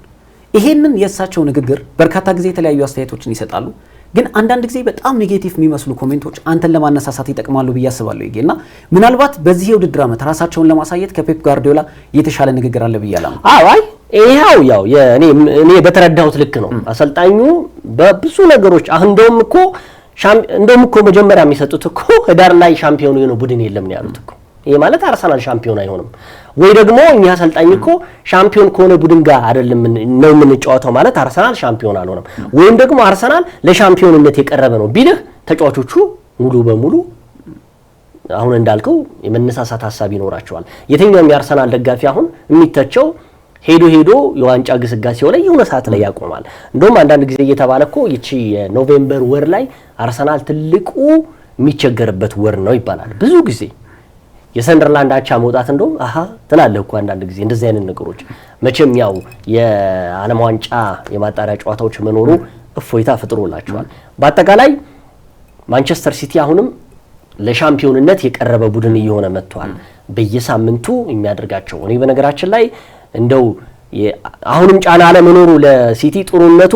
ይሄንን የእሳቸው ንግግር በርካታ ጊዜ የተለያዩ አስተያየቶችን ይሰጣሉ። ግን አንዳንድ ጊዜ በጣም ኔጌቲቭ የሚመስሉ ኮሜንቶች አንተን ለማነሳሳት ይጠቅማሉ ብዬ አስባለሁ። ይገና ምናልባት በዚህ የውድድር ዓመት ራሳቸውን ለማሳየት ከፔፕ ጋርዲዮላ የተሻለ ንግግር አለ ብዬ አላምንም። አይ ይሄው እኔ በተረዳሁት ልክ ነው። አሰልጣኙ በብዙ ነገሮች እንደውም እኮ መጀመሪያ የሚሰጡት እኮ ህዳር ላይ ሻምፒዮን የሆነ ቡድን የለም ነው ያሉት እኮ። ይሄ ማለት አርሰናል ሻምፒዮን አይሆንም ወይ ደግሞ እኛ አሰልጣኝ እኮ ሻምፒዮን ከሆነ ቡድን ጋር አይደለም ነው የምንጫወተው ማለት አርሰናል ሻምፒዮን አልሆነም ወይም ደግሞ አርሰናል ለሻምፒዮንነት የቀረበ ነው ቢልህ ተጫዋቾቹ ሙሉ በሙሉ አሁን እንዳልከው የመነሳሳት ሐሳብ ይኖራቸዋል። የትኛውም የአርሰናል ደጋፊ አሁን የሚተቸው ሄዶ የዋንጫ ግስጋሴው ላይ የሆነ ሰዓት ላይ ያቆማል። እንደውም አንዳንድ ጊዜ እየተባለ እኮ ይቺ የኖቬምበር ወር ላይ አርሰናል ትልቁ የሚቸገርበት ወር ነው ይባላል። ብዙ ጊዜ የሰንደርላንድ አቻ መውጣት እንደውም ትላለህ እኮ አንዳንድ ጊዜ እንደዚህ አይነት ነገሮች መቼም ያው የዓለም ዋንጫ የማጣሪያ ጨዋታዎች መኖሩ እፎይታ ፈጥሮላቸዋል። በአጠቃላይ ማንቸስተር ሲቲ አሁንም ለሻምፒዮንነት የቀረበ ቡድን እየሆነ መጥቷል በየሳምንቱ የሚያደርጋቸው። እኔ በነገራችን ላይ እንደው አሁንም ጫና አለመኖሩ ለሲቲ ጥሩነቱ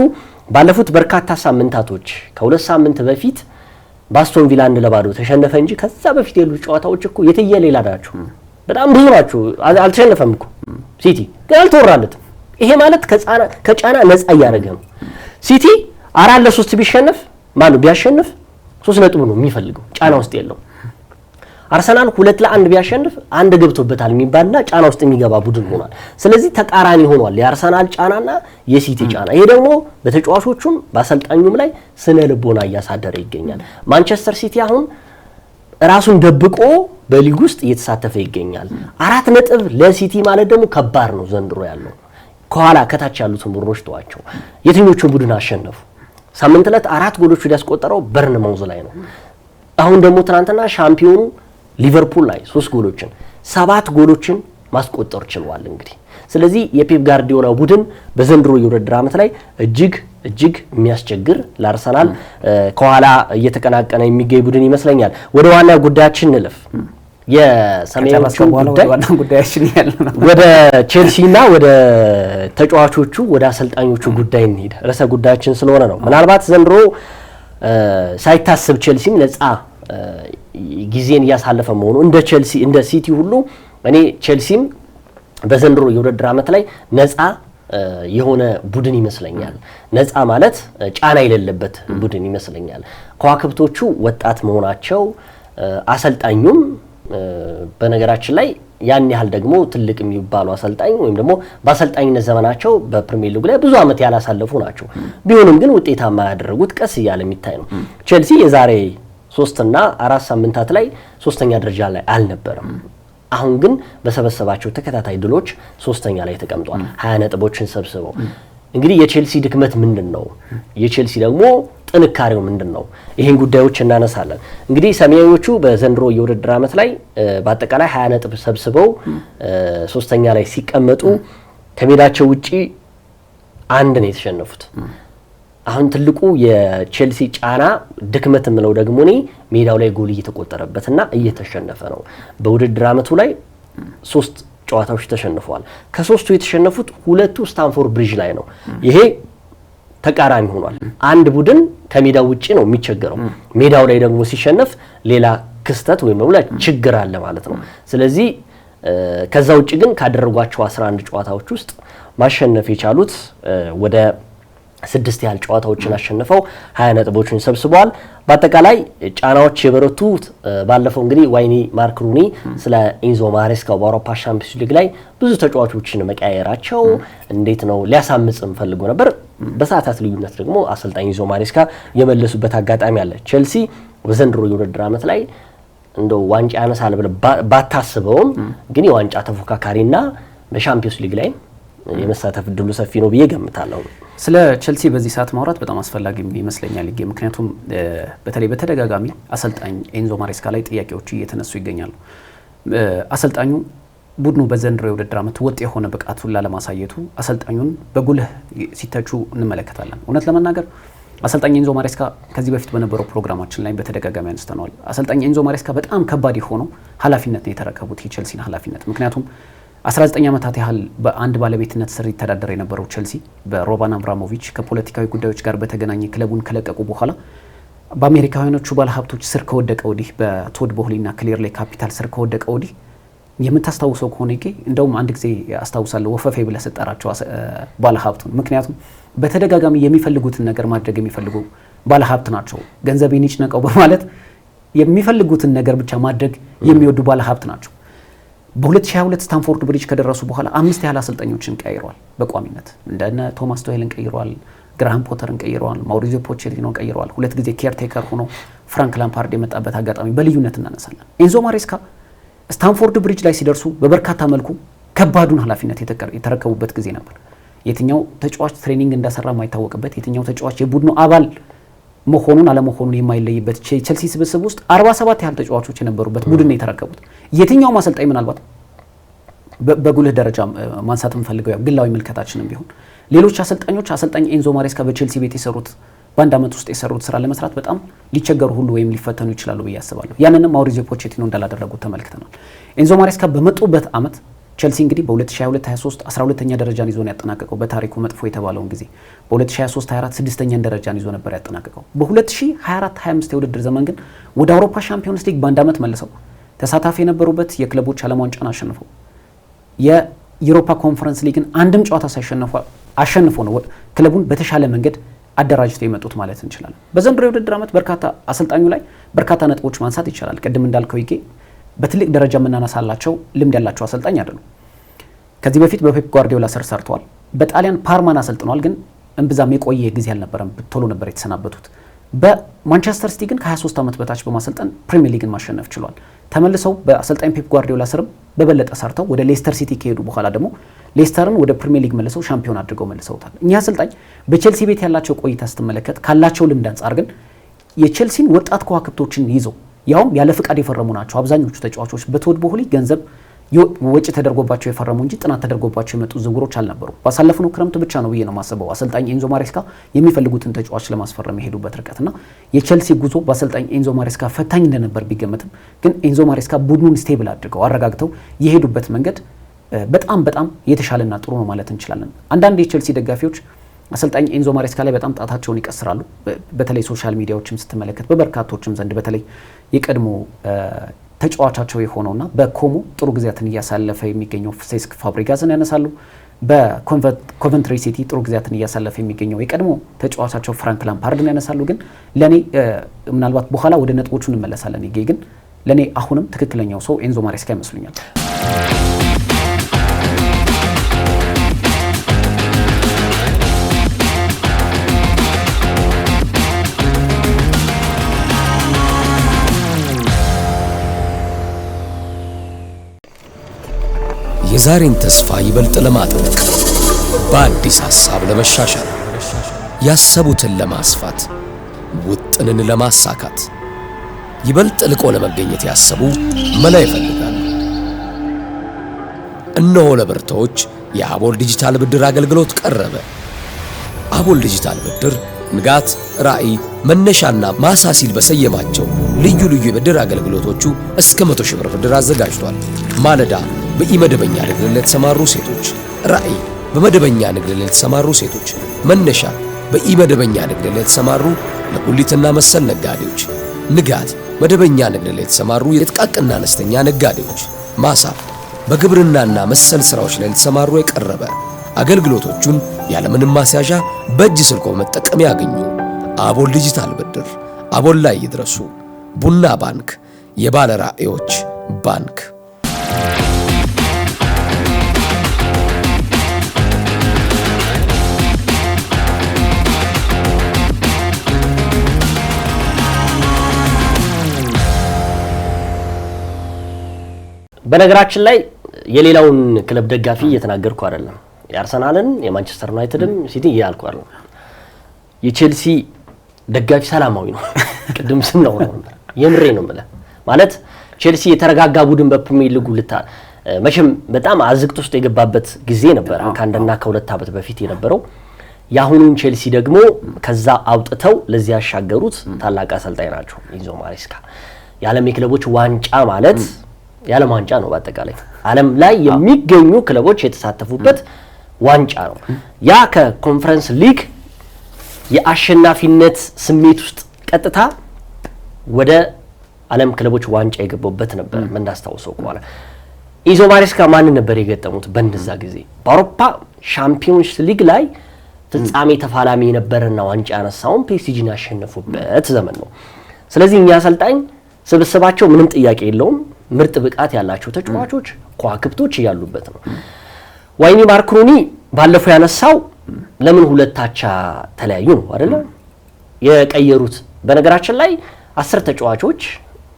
ባለፉት በርካታ ሳምንታቶች ከሁለት ሳምንት በፊት በአስቶን ቪላ 1-0 ተሸነፈ እንጂ ከዛ በፊት ያሉ ጨዋታዎች እኮ የትየሌላ ናቸው። በጣም ብዙ ናቸው። አልተሸነፈም እኮ ሲቲ ግን አልተወራለትም። ይሄ ማለት ከጫና ነፃ እያደረገ ነው። ሲቲ 4-3 ቢሸነፍ ማነው ቢያሸንፍ 3 ነጥብ ነው የሚፈልገው፣ ጫና ውስጥ የለው። አርሰናል 2-1 ቢያሸንፍ አንድ ገብቶበታል የሚባልና ጫና ውስጥ የሚገባ ቡድን ሆኗል። ስለዚህ ተቃራኒ ሆኗል የአርሰናል ጫናና የሲቲ ጫና። ይሄ ደግሞ በተጫዋቾቹም በአሰልጣኙም ላይ ስነ ልቦና እያሳደረ ይገኛል። ማንቸስተር ሲቲ አሁን ራሱን ደብቆ በሊግ ውስጥ እየተሳተፈ ይገኛል። 4 ነጥብ ለሲቲ ማለት ደግሞ ከባድ ነው ዘንድሮ ያለው። ከኋላ ከታች ያሉትን ቡድኖች ተዋቸው። የትኞቹን ቡድን አሸነፉ? ሳምንት ዕለት 4 ጎሎች ያስቆጠረው በርንማውዝ ላይ ነው። አሁን ደግሞ ትናንትና ሻምፒዮኑ ሊቨርፑል ላይ 3 ጎሎችን 7 ጎሎችን ማስቆጠር ችሏል። እንግዲህ ስለዚህ የፔፕ ጋርዲዮላ ቡድን በዘንድሮ የውድድር ዓመት ላይ እጅግ የሚያስቸግር ለአርሰናል ከኋላ እየተቀናቀነ የሚገኝ ቡድን ይመስለኛል። ወደ ዋና ጉዳያችን እንለፍ። የሰሜኖቹ ጉዳያችን ያለነው ወደ ቼልሲና ወደ ተጫዋቾቹ ወደ አሰልጣኞቹ ጉዳይ እንሂድ። ርዕሰ ጉዳያችን ስለሆነ ነው። ምናልባት ዘንድሮ ሳይታሰብ ቼልሲም ነፃ ጊዜን እያሳለፈ መሆኑ እንደ ቼልሲ እንደ ሲቲ ሁሉ እኔ ቼልሲም በዘንድሮ የውድድር ዓመት ላይ ነፃ የሆነ ቡድን ይመስለኛል። ነፃ ማለት ጫና የሌለበት ቡድን ይመስለኛል። ከዋክብቶቹ ወጣት መሆናቸው አሰልጣኙም በነገራችን ላይ ያን ያህል ደግሞ ትልቅ የሚባሉ አሰልጣኝ ወይም ደግሞ በአሰልጣኝነት ዘመናቸው በፕሪሚየር ሊግ ላይ ብዙ ዓመት ያላሳለፉ ናቸው። ቢሆንም ግን ውጤታማ ያደረጉት ቀስ እያለ የሚታይ ነው። ቼልሲ የዛሬ 3 እና 4 ሳምንታት ላይ 3ኛ ደረጃ ላይ አልነበረም። አሁን ግን በሰበሰባቸው ተከታታይ ድሎች 3ኛ ላይ ተቀምጧል 20 ነጥቦችን ሰብስበው። እንግዲህ የቼልሲ ድክመት ምንድነው? የቼልሲ ደግሞ ጥንካሬው ምንድነው? ይሄን ጉዳዮች እናነሳለን። እንግዲህ ሰማያዊዎቹ በዘንድሮ የውድድር ዓመት ላይ በአጠቃላይ 20 ነጥብ ሰብስበው 3ኛ ላይ ሲቀመጡ ከሜዳቸው ውጪ 1 ነው የተሸነፉት። አሁን ትልቁ የቼልሲ ጫና ድክመት ምለው ደግሞ ሜዳው ላይ ጎል እየተቆጠረበትና እየተሸነፈ ነው። በውድድር ዓመቱ ላይ 3 ጨዋታዎች ተሸንፈዋል። ከ3ቱ የተሸነፉት 2ቱ ስታንፎርድ ብሪጅ ላይ ነው። ይሄ ተቃራኒ ሆኗል። አንድ ቡድን ከሜዳው ውጪ ነው የሚቸገረው፣ ሜዳው ላይ ደግሞ ሲሸነፍ ሌላ ክስተት ወይም ደግሞ ችግር አለ ማለት ነው። ስለዚህ ከዛ ውጪ ግን ካደረጓቸው 11 ጨዋታዎች ውስጥ ማሸነፍ የቻሉት ወደ 6 ያህል ጨዋታዎችን አሸንፈው 20 ነጥቦችን ሰብስበዋል። በአጠቃላይ ጫናዎች የበረቱት ባለፈው እንግዲህ ዋይኒ ማርክ ሩኒ ስለ ኢንዞ ማሬስካ በአውሮፓ ሻምፒዮንስ ሊግ ላይ ብዙ ተጫዋቾችን መቀያየራቸው እንዴት ነው ሊያሳምጽም ፈልጎ ነበር። በሰዓታት ልዩነት ደግሞ አሰልጣኝ ኢንዞ ማሬስካ የመለሱበት አጋጣሚ አለ። ቼልሲ በዘንድሮ የውድድር ዓመት ላይ እንደው ዋንጫ ያነሳል ብለ ባታስበውም ግን የዋንጫ ተፎካካሪና በሻምፒዮንስ ሊግ ላይ የመሳተፍ እድሉ ሰፊ ነው ብዬ ገምታለሁ። ስለ ቼልሲ በዚህ ሰዓት ማውራት በጣም አስፈላጊ ይመስለኛል። ምክንያቱም በተለይ በተደጋጋሚ አሰልጣኝ ኤንዞ ማሬስካ ላይ ጥያቄዎች እየተነሱ ይገኛሉ። አሰልጣኙ ቡድኑ በዘንድሮ የውድድር ዓመት ወጥ የሆነ ብቃቱን ላለማሳየቱ አሰልጣኙን በጉልህ ሲተቹ እንመለከታለን። እውነት ለመናገር አሰልጣኝ ኤንዞ ማሬስካ ከዚህ በፊት በነበረው ፕሮግራማችን ላይ በተደጋጋሚ አንስተናል። አሰልጣኝ ኤንዞ ማሬስካ በጣም ከባድ የሆነው ኃላፊነት ነው የተረከቡት፣ የቼልሲን ኃላፊነት። ምክንያቱም 19 ዓመታት ያህል በአንድ ባለቤትነት ስር ይተዳደር የነበረው ቼልሲ በሮማን አብራሞቪች ከፖለቲካዊ ጉዳዮች ጋር በተገናኘ ክለቡን ከለቀቁ በኋላ በአሜሪካውያኖቹ ባለሀብቶች ስር ከወደቀ ወዲህ በቶድ ቦህሊና ክሊርሌይ ካፒታል ስር ከወደቀ ወዲህ የምታስታውሰው ከሆነ እንደውም አንድ ጊዜ አስታውሳለሁ ወፈፌ ብለህ ስጠራቸው ባለሀብቱን። ምክንያቱም በተደጋጋሚ የሚፈልጉትን ነገር ማድረግ የሚፈልጉ ባለሀብት ናቸው። ገንዘቤን ይጭነቀው በማለት የሚፈልጉትን ነገር ብቻ ማድረግ የሚወዱ ባለሀብት ናቸው። በ2022 ስታንፎርድ ብሪጅ ከደረሱ በኋላ 5 ያህል አሰልጣኞችን ቀይረዋል በቋሚነት። እንደነ ቶማስ ቱሄልን ቀይረዋል፣ ግራሃም ፖተርን ቀይረዋል፣ ማውሪዚዮ ፖቼቲኖን ቀይረዋል። 2 ጊዜ ኬርቴከር ሆኖ ፍራንክ ላምፓርድ የመጣበት አጋጣሚ በልዩነት እናነሳለን። ኤንዞ ማሬስካ ስታንፎርድ ብሪጅ ላይ ሲደርሱ በበርካታ መልኩ ከባዱን ኃላፊነት የተረከቡበት ጊዜ ነበር። የትኛው ተጫዋች ትሬኒንግ እንዳሰራ የማይታወቅበት፣ የትኛው ተጫዋች የቡድኑ አባል መሆኑን አለመሆኑን የማይለይበት ቼልሲ ስብስብ ውስጥ 47 ያህል ተጫዋቾች የነበሩበት ቡድን ነው የተረከቡት። የትኛው አሰልጣኝ ምናልባት በጉልህ ደረጃ ማንሳት የምፈልገው ግላዊ ምልከታችንም ቢሆን ሌሎች አሰልጣኞች አሰልጣኝ ኤንዞ ማሬስካ በቼልሲ ቤት የሰሩት በአንድ ዓመት ውስጥ የሰሩት ስራ ለመስራት በጣም ሊቸገሩ ሁሉ ወይም ሊፈተኑ ይችላሉ ብዬ አስባለሁ። ያንንም ማውሪዚዮ ፖቼቲኖ እንዳላደረጉት ተመልክተናል። ኤንዞ ማሬስካ በመጡበት ዓመት ቼልሲ እንግዲህ በ2022-23 12ኛ ደረጃን ይዞ ነው ያጠናቀቀው። በታሪኩ መጥፎ የተባለውን ጊዜ በ2023-24 6ኛ ደረጃን ይዞ ነበር ያጠናቀቀው። በ2024-25 የውድድር ዘመን ግን ወደ አውሮፓ ሻምፒዮንስ ሊግ በአንድ ዓመት መልሰው ተሳታፊ የነበሩበት የክለቦች ዓለም ዋንጫን አሸንፈው የዩሮፓ ኮንፈረንስ ሊግን አንድም ጨዋታ አሸንፎ ነው ክለቡን በተሻለ መንገድ አደራጅተው የመጡት ማለት እንችላለን። በዘንድሮው የውድድር ዓመት በርካታ አሰልጣኙ ላይ በርካታ ነጥቦች ማንሳት ይቻላል። ቅድም እንዳልከው ይጌ በትልቅ ደረጃ የምናነሳላቸው ልምድ ያላቸው አሰልጣኝ አይደሉም። ከዚህ በፊት በፔፕ ጓርዲዮላ ስር ሰርተዋል። በጣሊያን ፓርማን አሰልጥነዋል፣ ግን እምብዛም የቆየ ጊዜ አልነበረም፣ ቶሎ ነበር የተሰናበቱት። በማንቸስተር ሲቲ ግን ከ23 ዓመት በታች በማሰልጠን ፕሪሚየር ሊግን ማሸነፍ ችሏል። ተመልሰው በአሰልጣኝ ፔፕ ጓርዲዮላ ስርም በበለጠ ሰርተው ወደ ሌስተር ሲቲ ከሄዱ በኋላ ደግሞ ሌስተርን ወደ ፕሪሚየር ሊግ መልሰው ሻምፒዮን አድርገው መልሰውታል። እኛ አሰልጣኝ በቼልሲ ቤት ያላቸው ቆይታ ስትመለከት ካላቸው ልምድ አንጻር ግን የቼልሲን ወጣት ከዋክብቶችን ይዘው ያውም ያለ ፍቃድ የፈረሙ ናቸው አብዛኞቹ ተጫዋቾች። በቶድ ቦህሊ ገንዘብ ወጪ ተደርጎባቸው የፈረሙ እንጂ ጥናት ተደርጎባቸው የመጡ ዝውውሮች አልነበሩም። ባሳለፍነው ክረምት ብቻ ነው ብዬ ነው ማስበው አሰልጣኝ ኤንዞ ማሬስካ የሚፈልጉትን ተጫዋች ለማስፈረም የሄዱበት ርቀትና የቼልሲ ጉዞ በአሰልጣኝ ኤንዞ ማሬስካ ፈታኝ እንደነበር ቢገመትም ግን ኤንዞ ማሬስካ ቡድኑን ስቴብል አድርገው አረጋግተው የሄዱበት መንገድ በጣም የተሻለና ጥሩ ነው ማለት እንችላለን። አንዳንድ የቼልሲ ደጋፊዎች አሰልጣኝ ኤንዞ ማሬስካ ላይ በጣም ጣታቸውን ይቀስራሉ። በተለይ ሶሻል ሚዲያዎችም ስትመለከት በበርካቶችም ዘንድ በተለይ የቀድሞ ተጫዋቻቸው የሆነውና በኮሞ ጥሩ ጊዜያትን እያሳለፈ የሚገኘው ሴስክ ፋብሪጋስን ያነሳሉ። በኮቨንትሪ ሲቲ ጥሩ ጊዜያትን እያሳለፈ የሚገኘው የቀድሞ ተጫዋቻቸው ፍራንክ ላምፓርድን ያነሳሉ። ግን ለኔ ምናልባት በኋላ ወደ ነጥቦቹ እንመለሳለን። ይገኝ ግን ለኔ አሁንም ትክክለኛው ሰው ኤንዞ ማሬስካ ይመስሉኛል። የዛሬን ተስፋ ይበልጥ ለማጥበቅ በአዲስ ሐሳብ ለመሻሻል ያሰቡትን ለማስፋት ውጥንን ለማሳካት ይበልጥ ልቆ ለመገኘት ያሰቡ መላ ይፈልጋሉ። እነሆ ለብርቶች የአቦል ዲጂታል ብድር አገልግሎት ቀረበ። አቦል ዲጂታል ብድር ንጋት፣ ራዕይ፣ መነሻና ማሳ ሲል በሰየማቸው ልዩ ልዩ የብድር አገልግሎቶቹ እስከ 100 ሺህ ብር ብድር አዘጋጅቷል። ማለዳ በኢመደበኛ ንግድ ለተሰማሩ ሴቶች፣ ራዕይ በመደበኛ ንግድ ለተሰማሩ ሴቶች፣ መነሻ በኢመደበኛ ንግድ ለተሰማሩ ለጉሊትና መሰል ነጋዴዎች፣ ንጋት መደበኛ ንግድ ለተሰማሩ የጥቃቅንና አነስተኛ ነጋዴዎች፣ ማሳ በግብርናና መሰል ስራዎች ላይ ለተሰማሩ የቀረበ አገልግሎቶቹን ያለምንም ማስያዣ በእጅ ስልኮ መጠቀም ያገኙ። አቦል ዲጂታል ብድር አቦል ላይ ይድረሱ። ቡና ባንክ፣ የባለ ራዕዮች ባንክ። በነገራችን ላይ የሌላውን ክለብ ደጋፊ እየተናገርኩ አይደለም። የአርሰናልን፣ የማንቸስተር ዩናይትድም ሲቲ ያልኩ አይደለም። የቼልሲ ደጋፊ ሰላማዊ ነው። ቅድም ስናው ነው የምሬ ነው ማለት ቼልሲ የተረጋጋ ቡድን በፕሪሚየር ሊጉ መቼም በጣም አዝቅት ውስጥ የገባበት ጊዜ ነበር ከአንድና ከሁለት ዓመት በፊት የነበረው። ያሁኑን ቼልሲ ደግሞ ከዛ አውጥተው ለዚህ ያሻገሩት ታላቅ አሰልጣኝ ናቸው ኤንዞ ማሬስካ። የዓለም የክለቦች ዋንጫ ማለት የዓለም ዋንጫ ነው። በአጠቃላይ ዓለም ላይ የሚገኙ ክለቦች የተሳተፉበት ዋንጫ ነው። ያ ከኮንፈረንስ ሊግ የአሸናፊነት ስሜት ውስጥ ቀጥታ ወደ ዓለም ክለቦች ዋንጫ የገቡበት ነበር። እንዳስታውሰው ከሆነ ኤንዞ ማሬስካ ማን ነበር የገጠሙት? በእንደዛ ጊዜ በአውሮፓ ሻምፒዮንስ ሊግ ላይ ፍጻሜ ተፋላሚ የነበረና ዋንጫ ያነሳውን ፒኤስጂን ያሸነፉበት ዘመን ነው። ስለዚህ እኛ አሰልጣኝ ስብስባቸው ምንም ጥያቄ የለውም ምርጥ ብቃት ያላቸው ተጫዋቾች ከዋክብቶች ያሉበት ነው። ዋይኒ ማርክሩኒ ባለፈው ያነሳው ለምን ሁለታቻ ተለያዩ ነው አይደለ? የቀየሩት በነገራችን ላይ 10 ተጫዋቾች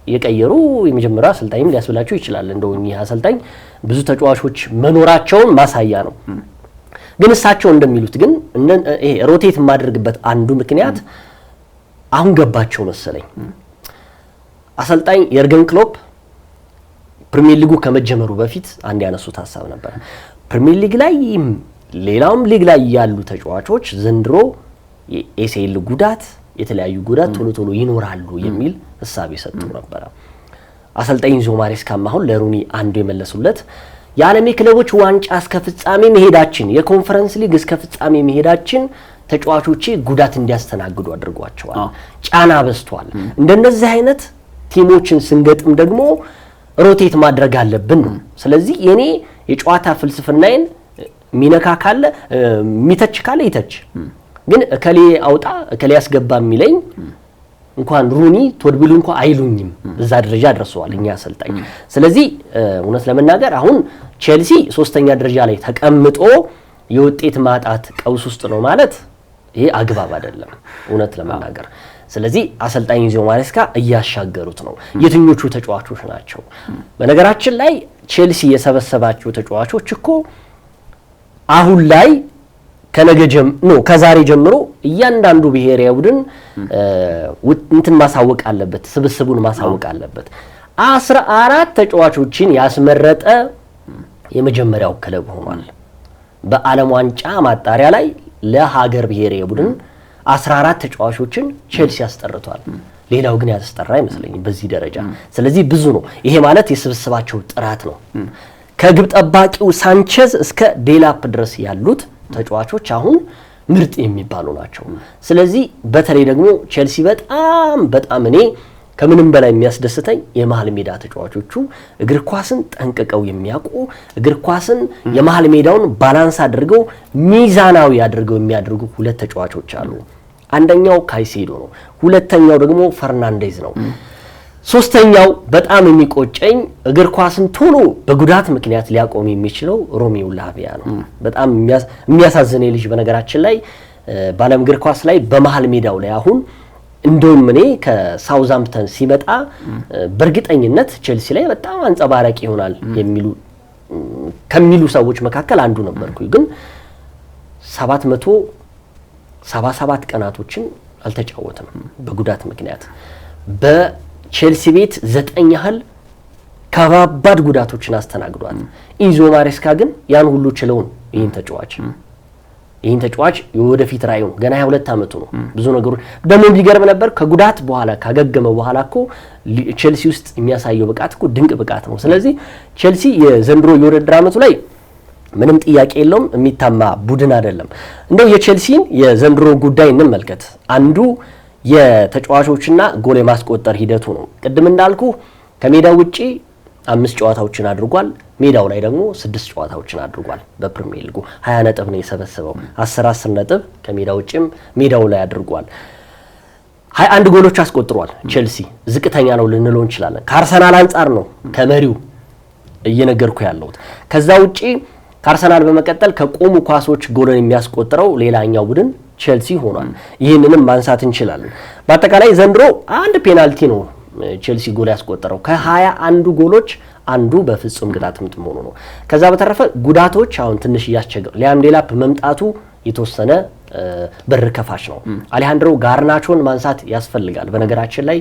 የቀየሩ የመጀመሪያ አሰልጣኝም ሊያስብላቸው ይችላል። እንደው ይህ አሰልጣኝ ብዙ ተጫዋቾች መኖራቸውን ማሳያ ነው። ግን እሳቸው እንደሚሉት ግን ይሄ ሮቴት የማደርግበት አንዱ ምክንያት አሁን ገባቸው መሰለኝ። አሰልጣኝ የርገን ክሎፕ ፕሪሚየር ሊጉ ከመጀመሩ በፊት አንድ ያነሱት ሐሳብ ነበር። ፕሪሚየር ሊግ ላይ ሌላውም ሊግ ላይ ያሉ ተጫዋቾች ዘንድሮ የኤሲኤል ጉዳት የተለያዩ ጉዳት ቶሎ ይኖራሉ የሚል ሐሳብ ይሰጡ ነበር። አሰልጣኝ ኤንዞ ማሬስካም አሁን ለሩኒ አንዱ የመለሱለት የዓለም የክለቦች ዋንጫ እስከ ፍጻሜ መሄዳችን የኮንፈረንስ ሊግ እስከ ፍጻሜ መሄዳችን ተጫዋቾች ጉዳት እንዲያስተናግዱ አድርጓቸዋል። ጫና በዝቷል። እንደነዚህ አይነት ቲሞችን ስንገጥም ደግሞ ሮቴት ማድረግ አለብን ነው። ስለዚህ የኔ የጨዋታ ፍልስፍናዬን ሚነካ ካለ ሚተች ካለ ይተች፣ ግን እከሌ አውጣ እከሌ ያስገባ የሚለኝ እንኳን ሩኒ ቶድቢሉ እንኳን አይሉኝም። እዛ ደረጃ ደርሰዋል እኛ አሰልጣኝ። ስለዚህ እውነት ለመናገር አሁን ቼልሲ 3ኛ ደረጃ ላይ ተቀምጦ የውጤት ማጣት ቀውስ ውስጥ ነው ማለት ይሄ አግባብ አይደለም እውነት ለመናገር። ስለዚህ አሰልጣኝ ኢንዞ ማሬስካ እያሻገሩት ነው። የትኞቹ ተጫዋቾች ናቸው? በነገራችን ላይ ቼልሲ የሰበሰባቸው ተጫዋቾች እኮ አሁን ላይ ከዛሬ ጀምሮ እያንዳንዱ ብሔራዊ ቡድን እንትን ማሳወቅ አለበት፣ ስብስቡን ማሳወቅ አለበት። 14 ተጫዋቾችን ያስመረጠ የመጀመሪያው ክለብ ሆኗል። በዓለም ዋንጫ ማጣሪያ ላይ ለሀገር ብሔራዊ ቡድን 14 ተጫዋቾችን ቼልሲ ያስጠርቷል። ሌላው ግን ያስጠራ አይመስለኝም በዚህ ደረጃ። ስለዚህ ብዙ ነው። ይሄ ማለት የስብስባቸው ጥራት ነው። ከግብ ጠባቂው ሳንቼዝ እስከ ዴላፕ ድረስ ያሉት ተጫዋቾች አሁን ምርጥ የሚባሉ ናቸው። ስለዚህ በተለይ ደግሞ ቼልሲ በጣም እኔ ከምንም በላይ የሚያስደስተኝ የመሃል ሜዳ ተጫዋቾቹ እግር ኳስን ጠንቅቀው የሚያውቁ እግር ኳስን የመሃል ሜዳውን ባላንስ አድርገው ሚዛናዊ አድርገው የሚያደርጉ ሁለት ተጫዋቾች አሉ። አንደኛው ካይሴዶ ነው፣ ሁለተኛው ደግሞ ፈርናንዴዝ ነው። ሶስተኛው በጣም የሚቆጨኝ እግር ኳስን ቶሎ በጉዳት ምክንያት ሊያቆም የሚችለው ሮሜዮ ላቪያ ነው። በጣም የሚያሳዝነኝ ልጅ በነገራችን ላይ በዓለም እግር ኳስ ላይ በመሃል ሜዳው ላይ አሁን እንደውም እኔ ከሳውዛምፕተን ሲመጣ በእርግጠኝነት ቼልሲ ላይ በጣም አንጸባራቂ ይሆናል ከሚሉ ሰዎች መካከል አንዱ ነበርኩኝ። ግን 777 ቀናቶችን አልተጫወተም በጉዳት ምክንያት። በቼልሲ ቤት 9 ያህል ከባባድ ጉዳቶችን አስተናግዷል። ኢንዞ ማሬስካ ግን ያን ሁሉ ችለው ነው ይህን ተጫዋች የወደፊት ራዕዩ ነው። ገና 22 ዓመቱ ነው። ብዙ ነገሮች ደግሞ ቢገርም ነበር። ከጉዳት በኋላ ካገገመ በኋላ እኮ ቼልሲ ውስጥ የሚያሳየው ብቃት እኮ ድንቅ ብቃት ነው። ስለዚህ ቼልሲ የዘንድሮ የውድድር ዓመቱ ላይ ምንም ጥያቄ የለውም፣ የሚታማ ቡድን አይደለም። እንደው የቼልሲን የዘንድሮ ጉዳይ እንመልከት። አንዱ የተጫዋቾችና ጎል የማስቆጠር ሂደቱ ነው። ቅድም እንዳልኩ ከሜዳው ውጪ 5 ጨዋታዎችን አድርጓል። ሜዳው ላይ ደግሞ 6 ጨዋታዎችን አድርጓል። በፕሪሚየር ሊጉ 20 ነጥብ ነው የሰበሰበው። 10 ነጥብ ከሜዳው ውጪም ሜዳው ላይ አድርጓል። 21 ጎሎች አስቆጥሯል። ቼልሲ ዝቅተኛ ነው ልንለው እንችላለን። ከአርሰናል አንጻር ነው ከመሪው እየነገርኩ ያለሁት። ከዛ ውጪ ከአርሰናል በመቀጠል ከቆሙ ኳሶች ጎልን የሚያስቆጥረው ሌላኛው ቡድን ቼልሲ ሆኗል። ይህንንም ማንሳት እንችላለን። በአጠቃላይ ዘንድሮ አንድ ፔናልቲ ነው ቼልሲ ጎል ያስቆጠረው። ከ21 ጎሎች አንዱ በፍጹም ቅጣት ምት መሆኑ ነው። ከዛ በተረፈ ጉዳቶች አሁን ትንሽ እያስቸገሩ ሊያም ዴላፕ መምጣቱ የተወሰነ በር ከፋች ነው። አሌሃንድሮ ጋርናቾን ማንሳት ያስፈልጋል። በነገራችን ላይ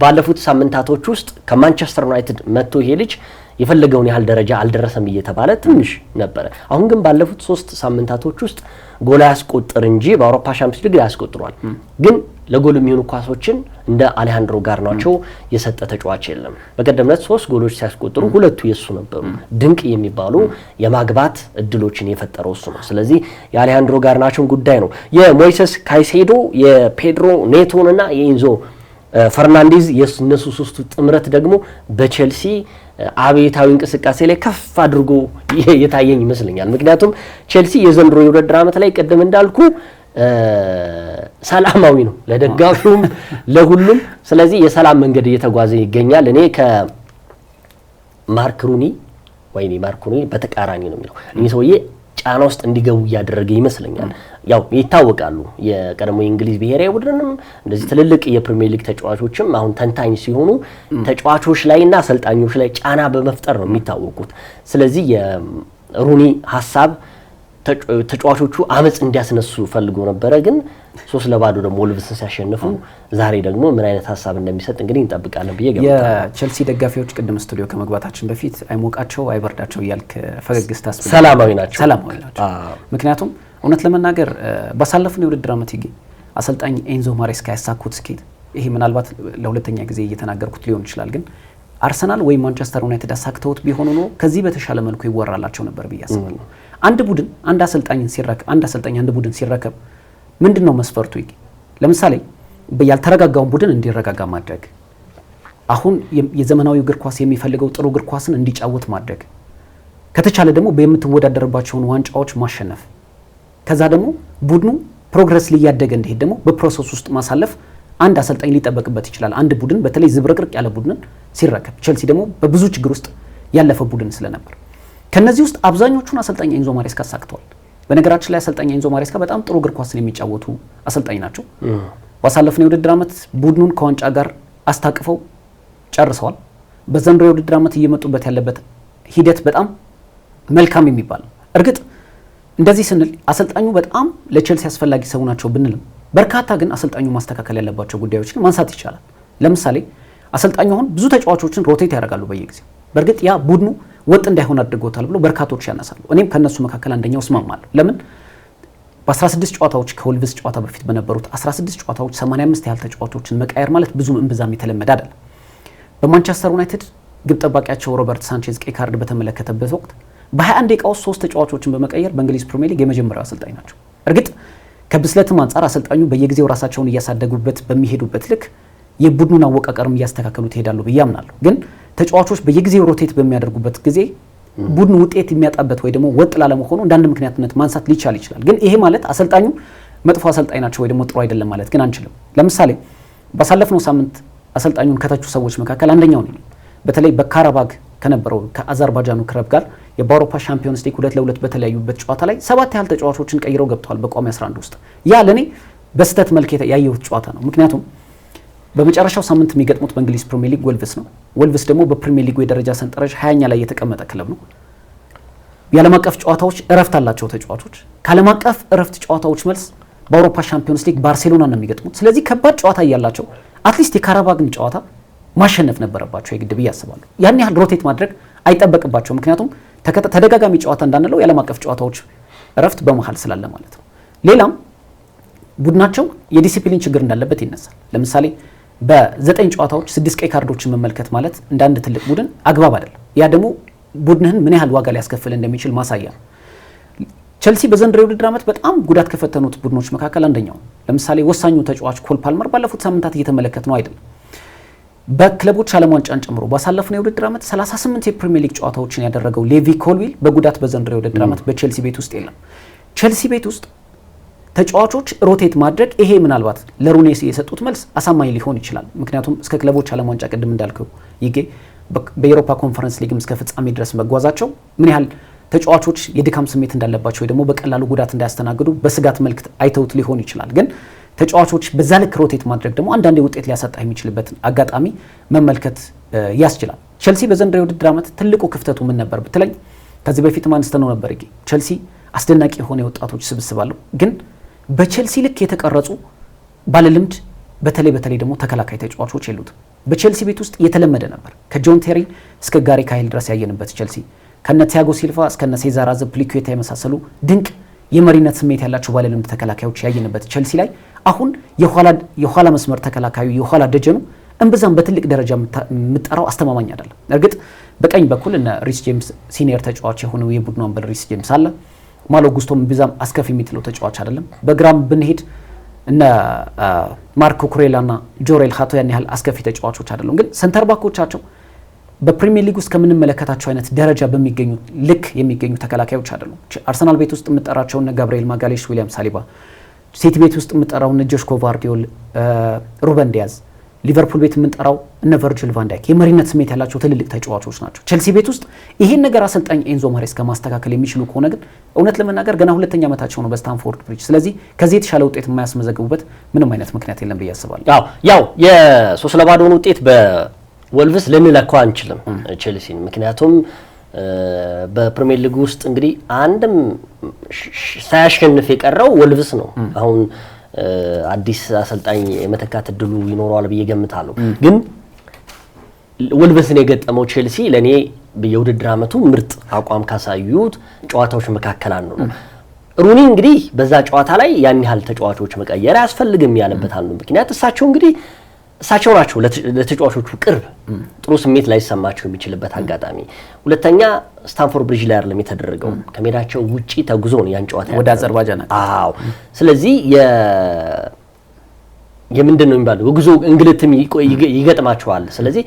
ባለፉት ሳምንታቶች ውስጥ ከማንቸስተር ዩናይትድ መጥቶ ይሄ ልጅ የፈለገውን ያህል ደረጃ አልደረሰም እየተባለ ትንሽ ነበረ። አሁን ግን ባለፉት 3 ሳምንታቶች ውስጥ ጎል ያስቆጥር እንጂ በአውሮፓ ሻምፒዮንስ ሊግ ያስቆጥሯል። ግን ለጎል የሚሆኑ ኳሶችን እንደ አሌሃንድሮ ጋርናቾ የሰጠ ተጫዋች የለም። በቀደምነት 3 ጎሎች ሲያስቆጥሩ 2ቱ የሱ ነበሩ። ድንቅ የሚባሉ የማግባት እድሎችን የፈጠረው እሱ ነው። ስለዚህ የአሌሃንድሮ ጋርናቾን ጉዳይ ነው። የሞይሰስ ካይሴዶ፣ የፔድሮ ኔቶንና የኢንዞ ፈርናንዴዝ የነሱ ሶስቱ ጥምረት ደግሞ በቼልሲ አብዮታዊ እንቅስቃሴ ላይ ከፍ አድርጎ የታየኝ ይመስለኛል። ምክንያቱም ቼልሲ የዘንድሮ የውድድር ዓመት ላይ ቅድም እንዳልኩ ሰላማዊ ነው ለደጋፊውም ለሁሉም። ስለዚህ የሰላም መንገድ እየተጓዘ ይገኛል። እኔ ከማርክ ሩኒ በተቃራኒ ነው የሚለው እኚህ ሰውዬ ጫና ውስጥ እንዲገቡ እያደረገ ይመስለኛል። ያው ይታወቃሉ። የቀድሞ የእንግሊዝ ብሔራዊ ቡድንም እንደዚህ ትልልቅ የፕሪሚየር ሊግ ተጫዋቾችም አሁን ተንታኝ ሲሆኑ ተጫዋቾች ላይና አሰልጣኞች ላይ ጫና በመፍጠር ነው የሚታወቁት። ስለዚህ የሩኒ ሀሳብ ተጫዋቾቹ አመጽ እንዲያስነሱ ፈልጎ ነበረ። ግን 3-0 ደግሞ ወልቭስን ሲያሸንፉ ዛሬ ደግሞ ምን አይነት ሀሳብ እንደሚሰጥ እንግዲህ እንጠብቃለን ብዬ ገምታለሁ። የቼልሲ ደጋፊዎች ቅድም ስቱዲዮ ከመግባታችን በፊት አይሞቃቸው አይበርዳቸው እያልክ ፈገግታ ሰላማዊ ናቸው። ምክንያቱም እውነት ለመናገር ባሳለፈው የውድድር ዓመት አሰልጣኝ ኤንዞ ማሬስካ ያሳኩት ስኬት ይሄ ምናልባት ለሁለተኛ ጊዜ እየተናገርኩት ሊሆን ይችላል። ግን አርሰናል ወይ ማንቸስተር ዩናይትድ አሳክተውት ቢሆኑ ነው ከዚህ በተሻለ መልኩ ይወራላቸው ነበር ብዬ አስባለሁ። አንድ ቡድን አንድ አሰልጣኝ አንድ ቡድን ሲረከብ ምንድነው መስፈርቱ? ለምሳሌ ያልተረጋጋውን ቡድን እንዲረጋጋ ማድረግ፣ አሁን የዘመናዊ እግር ኳስ የሚፈልገው ጥሩ እግር ኳስን እንዲጫወት ማድረግ ከተቻለ ደግሞ በየምትወዳደርባቸውን ዋንጫዎች ማሸነፍ ከዛ ደግሞ ቡድኑ ፕሮግረስ ሊያደገ እንዲሄድ ደግሞ በፕሮሰስ ውስጥ ማሳለፍ አንድ አሰልጣኝ ሊጠበቅበት ይችላል። አንድ ቡድን በተለይ ዝብርቅርቅ ያለ ቡድንን ሲረከብ ቼልሲ ደግሞ በብዙ ችግር ውስጥ ያለፈ ቡድን ስለነበር ከነዚህ ውስጥ አብዛኞቹን አሰልጣኝ ኤንዞ ማሬስካ አሳክተዋል። በነገራችን ላይ አሰልጣኝ ኤንዞ ማሬስካ በጣም ጥሩ እግር ኳስን የሚጫወቱ አሰልጣኝ ናቸው። ባሳለፍነው የውድድር ዓመት ቡድኑን ከዋንጫ ጋር አስታቅፈው ጨርሰዋል። በዘንድሮ የውድድር ዓመት እየመጡበት ያለበት ሂደት በጣም መልካም የሚባል ነው። እርግጥ እንደዚህ ስንል አሰልጣኙ በጣም ለቼልሲ አስፈላጊ ሰው ናቸው ብንልም በርካታ ግን አሰልጣኙ ማስተካከል ያለባቸው ጉዳዮችን ማንሳት ይቻላል። ለምሳሌ አሰልጣኙ አሁን ብዙ ተጫዋቾችን ሮቴት ያደርጋሉ በየጊዜው። በእርግጥ ያ ቡድኑ ወጥ እንዳይሆን አድርጎታል ብሎ በርካቶች ያነሳሉ። እኔም ከነሱ መካከል አንደኛው እስማማለሁ። ለምን በ16 ጨዋታዎች ከወልቭስ ጨዋታ በፊት በነበሩት 16 ጨዋታዎች 85 ያህል ተጫዋቾችን መቃየር ማለት ብዙ እምብዛም የተለመደ አይደለም። በማንቸስተር ዩናይትድ ግብ ጠባቂያቸው ሮበርት ሳንቼዝ ቀይ ካርድ በተመለከተበት ወቅት በ21 ደቂቃ ውስጥ 3 ተጫዋቾችን በመቀየር በእንግሊዝ ፕሪሚየር ሊግ የመጀመሪያው አሰልጣኝ ናቸው። እርግጥ ከብስለትም አንጻር አሰልጣኙ በየጊዜው ራሳቸውን እያሳደጉበት በሚሄዱበት ልክ የቡድኑን አወቃቀርም እያስተካከሉት ይሄዳሉ ብዬ አምናለሁ። ግን ተጫዋቾች በየጊዜው ሮቴት በሚያደርጉበት ጊዜ ቡድኑ ውጤት የሚያጣበት ወይ ደግሞ ወጥ ላለመሆኑ እንዳንድ ምክንያትነት ማንሳት ሊቻል ይችላል። ግን ይሄ ማለት አሰልጣኙ መጥፎ አሰልጣኝ ናቸው ወይ ደግሞ ጥሩ አይደለም ማለት ግን አንችልም። ለምሳሌ ባሳለፍነው ሳምንት አሰልጣኙን ከተቹ ሰዎች መካከል አንደኛው ነኝ። በተለይ በካራባግ ከነበረው ከአዘርባይጃኑ ክለብ ጋር የአውሮፓ ሻምፒዮንስ ሊግ 2-2 በተለያዩበት ጨዋታ ላይ 7 ያህል ተጫዋቾችን ቀይረው ገብተዋል በቋሚ 11 ውስጥ። ያ ለኔ በስተት መልክ ያየሁት ጨዋታ ነው። ምክንያቱም በመጨረሻው ሳምንት የሚገጥሙት በእንግሊዝ ፕሪሚየር ሊግ ወልቭስ ነው። ወልቭስ ደግሞ በፕሪሚየር ሊጉ የደረጃ ሰንጠረዥ 20ኛ ላይ የተቀመጠ ክለብ ነው። የዓለም አቀፍ ጨዋታዎች እረፍት አላቸው ተጫዋቾች። ከዓለም አቀፍ እረፍት ጨዋታዎች መልስ በአውሮፓ ሻምፒዮንስ ሊግ ባርሴሎና ነው የሚገጥሙት። ስለዚህ ከባድ ጨዋታ እያላቸው አትሊስት የካራባግን ጨዋታ ማሸነፍ ነበረባቸው የግድ ብዬ አስባለሁ። ያን ያህል ሮቴት ማድረግ አይጠበቅባቸው። ምክንያቱም ተደጋጋሚ ጨዋታ እንዳንለው የዓለም አቀፍ ጨዋታዎች እረፍት በመሃል ስላለ ማለት ነው። ሌላም ቡድናቸው የዲሲፕሊን ችግር እንዳለበት ይነሳል። ለምሳሌ በ9 ጨዋታዎች 6 ቀይ ካርዶችን መመልከት ማለት እንደ አንድ ትልቅ ቡድን አግባብ አይደለም። ያ ደግሞ ቡድንህን ምን ያህል ዋጋ ሊያስከፍል እንደሚችል ማሳያ ነው። ቸልሲ በዘንድሮው የውድድር ዓመት በጣም ጉዳት ከፈተኑት ቡድኖች መካከል አንደኛው። ለምሳሌ ወሳኙ ተጫዋች ኮል ፓልመር ባለፉት ሳምንታት እየተመለከት ነው አይደለም። በክለቦች ዓለም ዋንጫን ጨምሮ ባሳለፍነው የውድድር ዓመት 38 የፕሪሚየር ሊግ ጨዋታዎችን ያደረገው ሌቪ ኮልዊል በጉዳት በዘንድሮው የውድድር ዓመት በቸልሲ ቤት ውስጥ የለም። ቸልሲ ቤት ውስጥ ተጫዋቾች ሮቴት ማድረግ ይሄ ምናልባት ለሩኔስ የሰጡት መልስ አሳማኝ ሊሆን ይችላል። ምክንያቱም እስከ ክለቦች ዓለም ዋንጫ ቅድም እንዳልከው ይጌ በኤሮፓ ኮንፈረንስ ሊግም እስከ ፍጻሜ ድረስ መጓዛቸው ምን ያህል ተጫዋቾች የድካም ስሜት እንዳለባቸው ወይ ደግሞ በቀላሉ ጉዳት እንዳያስተናግዱ በስጋት መልክ አይተውት ሊሆን ይችላል። ግን ተጫዋቾች በዛ ልክ ሮቴት ማድረግ ደግሞ አንዳንዴ ውጤት ሊያሰጣ የሚችልበትን አጋጣሚ መመልከት ያስችላል። ቸልሲ በዘንድሮው የውድድር ዓመት ትልቁ ክፍተቱ ምን ነበር ብትለኝ ከዚህ በፊት ማንስተነው ነበር። ቸልሲ አስደናቂ የሆነ የወጣቶች ስብስብ አለው፣ ግን በቸልሲ ልክ የተቀረጹ ባለልምድ በተለይ ደግሞ ተከላካይ ተጫዋቾች የሉትም። በቸልሲ ቤት ውስጥ የተለመደ ነበር ከጆን ቴሪ እስከ ጋሪ ካይል ድረስ ያየንበት ቸልሲ ከነ ቲያጎ ሲልቫ እስከ ነ ሴዛር አዘፕሊኩዌታ የመሳሰሉ ድንቅ የመሪነት ስሜት ያላቸው ባለልምድ ተከላካዮች ያየንበት ቸልሲ ላይ አሁን የኋላ መስመር ተከላካዩ የኋላ ደጀኑ እንብዛም በትልቅ ደረጃ የምጠራው አስተማማኝ አይደለም። እርግጥ በቀኝ በኩል እነ ሪስ ጄምስ ሲኒየር ተጫዋች የሆነው የቡድኑ አምበል ሪስ ጄምስ አለ። ማሎ ጉስቶም እንብዛም አስከፊ የሚጥለው ተጫዋች አይደለም። በግራም ብንሄድ እነ ማርኮ ኩሬላና ጆሬል ሃቶ ያን ያህል አስከፊ ተጫዋቾች አይደሉም። ግን ሰንተር ባኮቻቸው በፕሪሚየር ሊግ ውስጥ ከምንመለከታቸው አይነት ደረጃ በሚገኙ ልክ የሚገኙ ተከላካዮች አይደሉም። አርሰናል ቤት ውስጥ የምጠራቸው እነ ጋብሪኤል ማጋሌሽ፣ ዊሊያም ሳሊባ፣ ሲቲ ቤት ውስጥ የምጠራው እነ ጆሽኮ ቫርዲዮል፣ ሩበን ዲያዝ፣ ሊቨርፑል ቤት የምንጠራው እነ ቨርጂል ቫን ዳይክ የመሪነት ስሜት ያላቸው ትልልቅ ተጫዋቾች ናቸው። ቸልሲ ቤት ውስጥ ይሄን ነገር አሰልጣኝ ኤንዞ ማሬስካ ማስተካከል የሚችሉ ከሆነ ግን እውነት ለመናገር ገና ሁለተኛ ዓመታቸው ነው በስታንፎርድ ብሪጅ። ስለዚህ ከዚህ የተሻለ ውጤት የማያስመዘግቡበት ምንም አይነት ምክንያት የለም ብዬ አስባለሁ። ያው የ3-0 ውጤት በወልቭስ ልንለካው አንችልም ቸልሲን። ምክንያቱም በፕሪሚየር ሊግ ውስጥ እንግዲህ አንድም ሳያሸንፍ የቀረው ወልቭስ ነው። አሁን አዲስ አሰልጣኝ የመተካት እድሉ ይኖረዋል ብዬ ገምታለሁ። ግን ወልቭስን የገጠመው ቸልሲ ለኔ የውድድር ዓመቱ ምርጥ አቋም ካሳዩት ጨዋታዎች መካከል አንዱ ነው። ሩኒ እንግዲህ በዛ ጨዋታ ላይ ያን ያህል ተጫዋቾች መቀየር አያስፈልግም ያለበት አንዱ ምክንያት እሳቸው ናቸው ለተጫዋቾቹ ቅርብ ጥሩ ስሜት ላይ ሰማቸው የሚችልበት አጋጣሚ። ሁለተኛ ስታንፎርድ ብሪጅ ላይ አይደለም የተደረገው፣ ከሜዳቸው ውጪ ተጉዞ ነው ያን ጨዋታ ወደ አዘርባይጃን። ስለዚህ የምንድነው የሚባለው ጉዞ እንግልትም ይገጥማቸዋል። ስለዚህ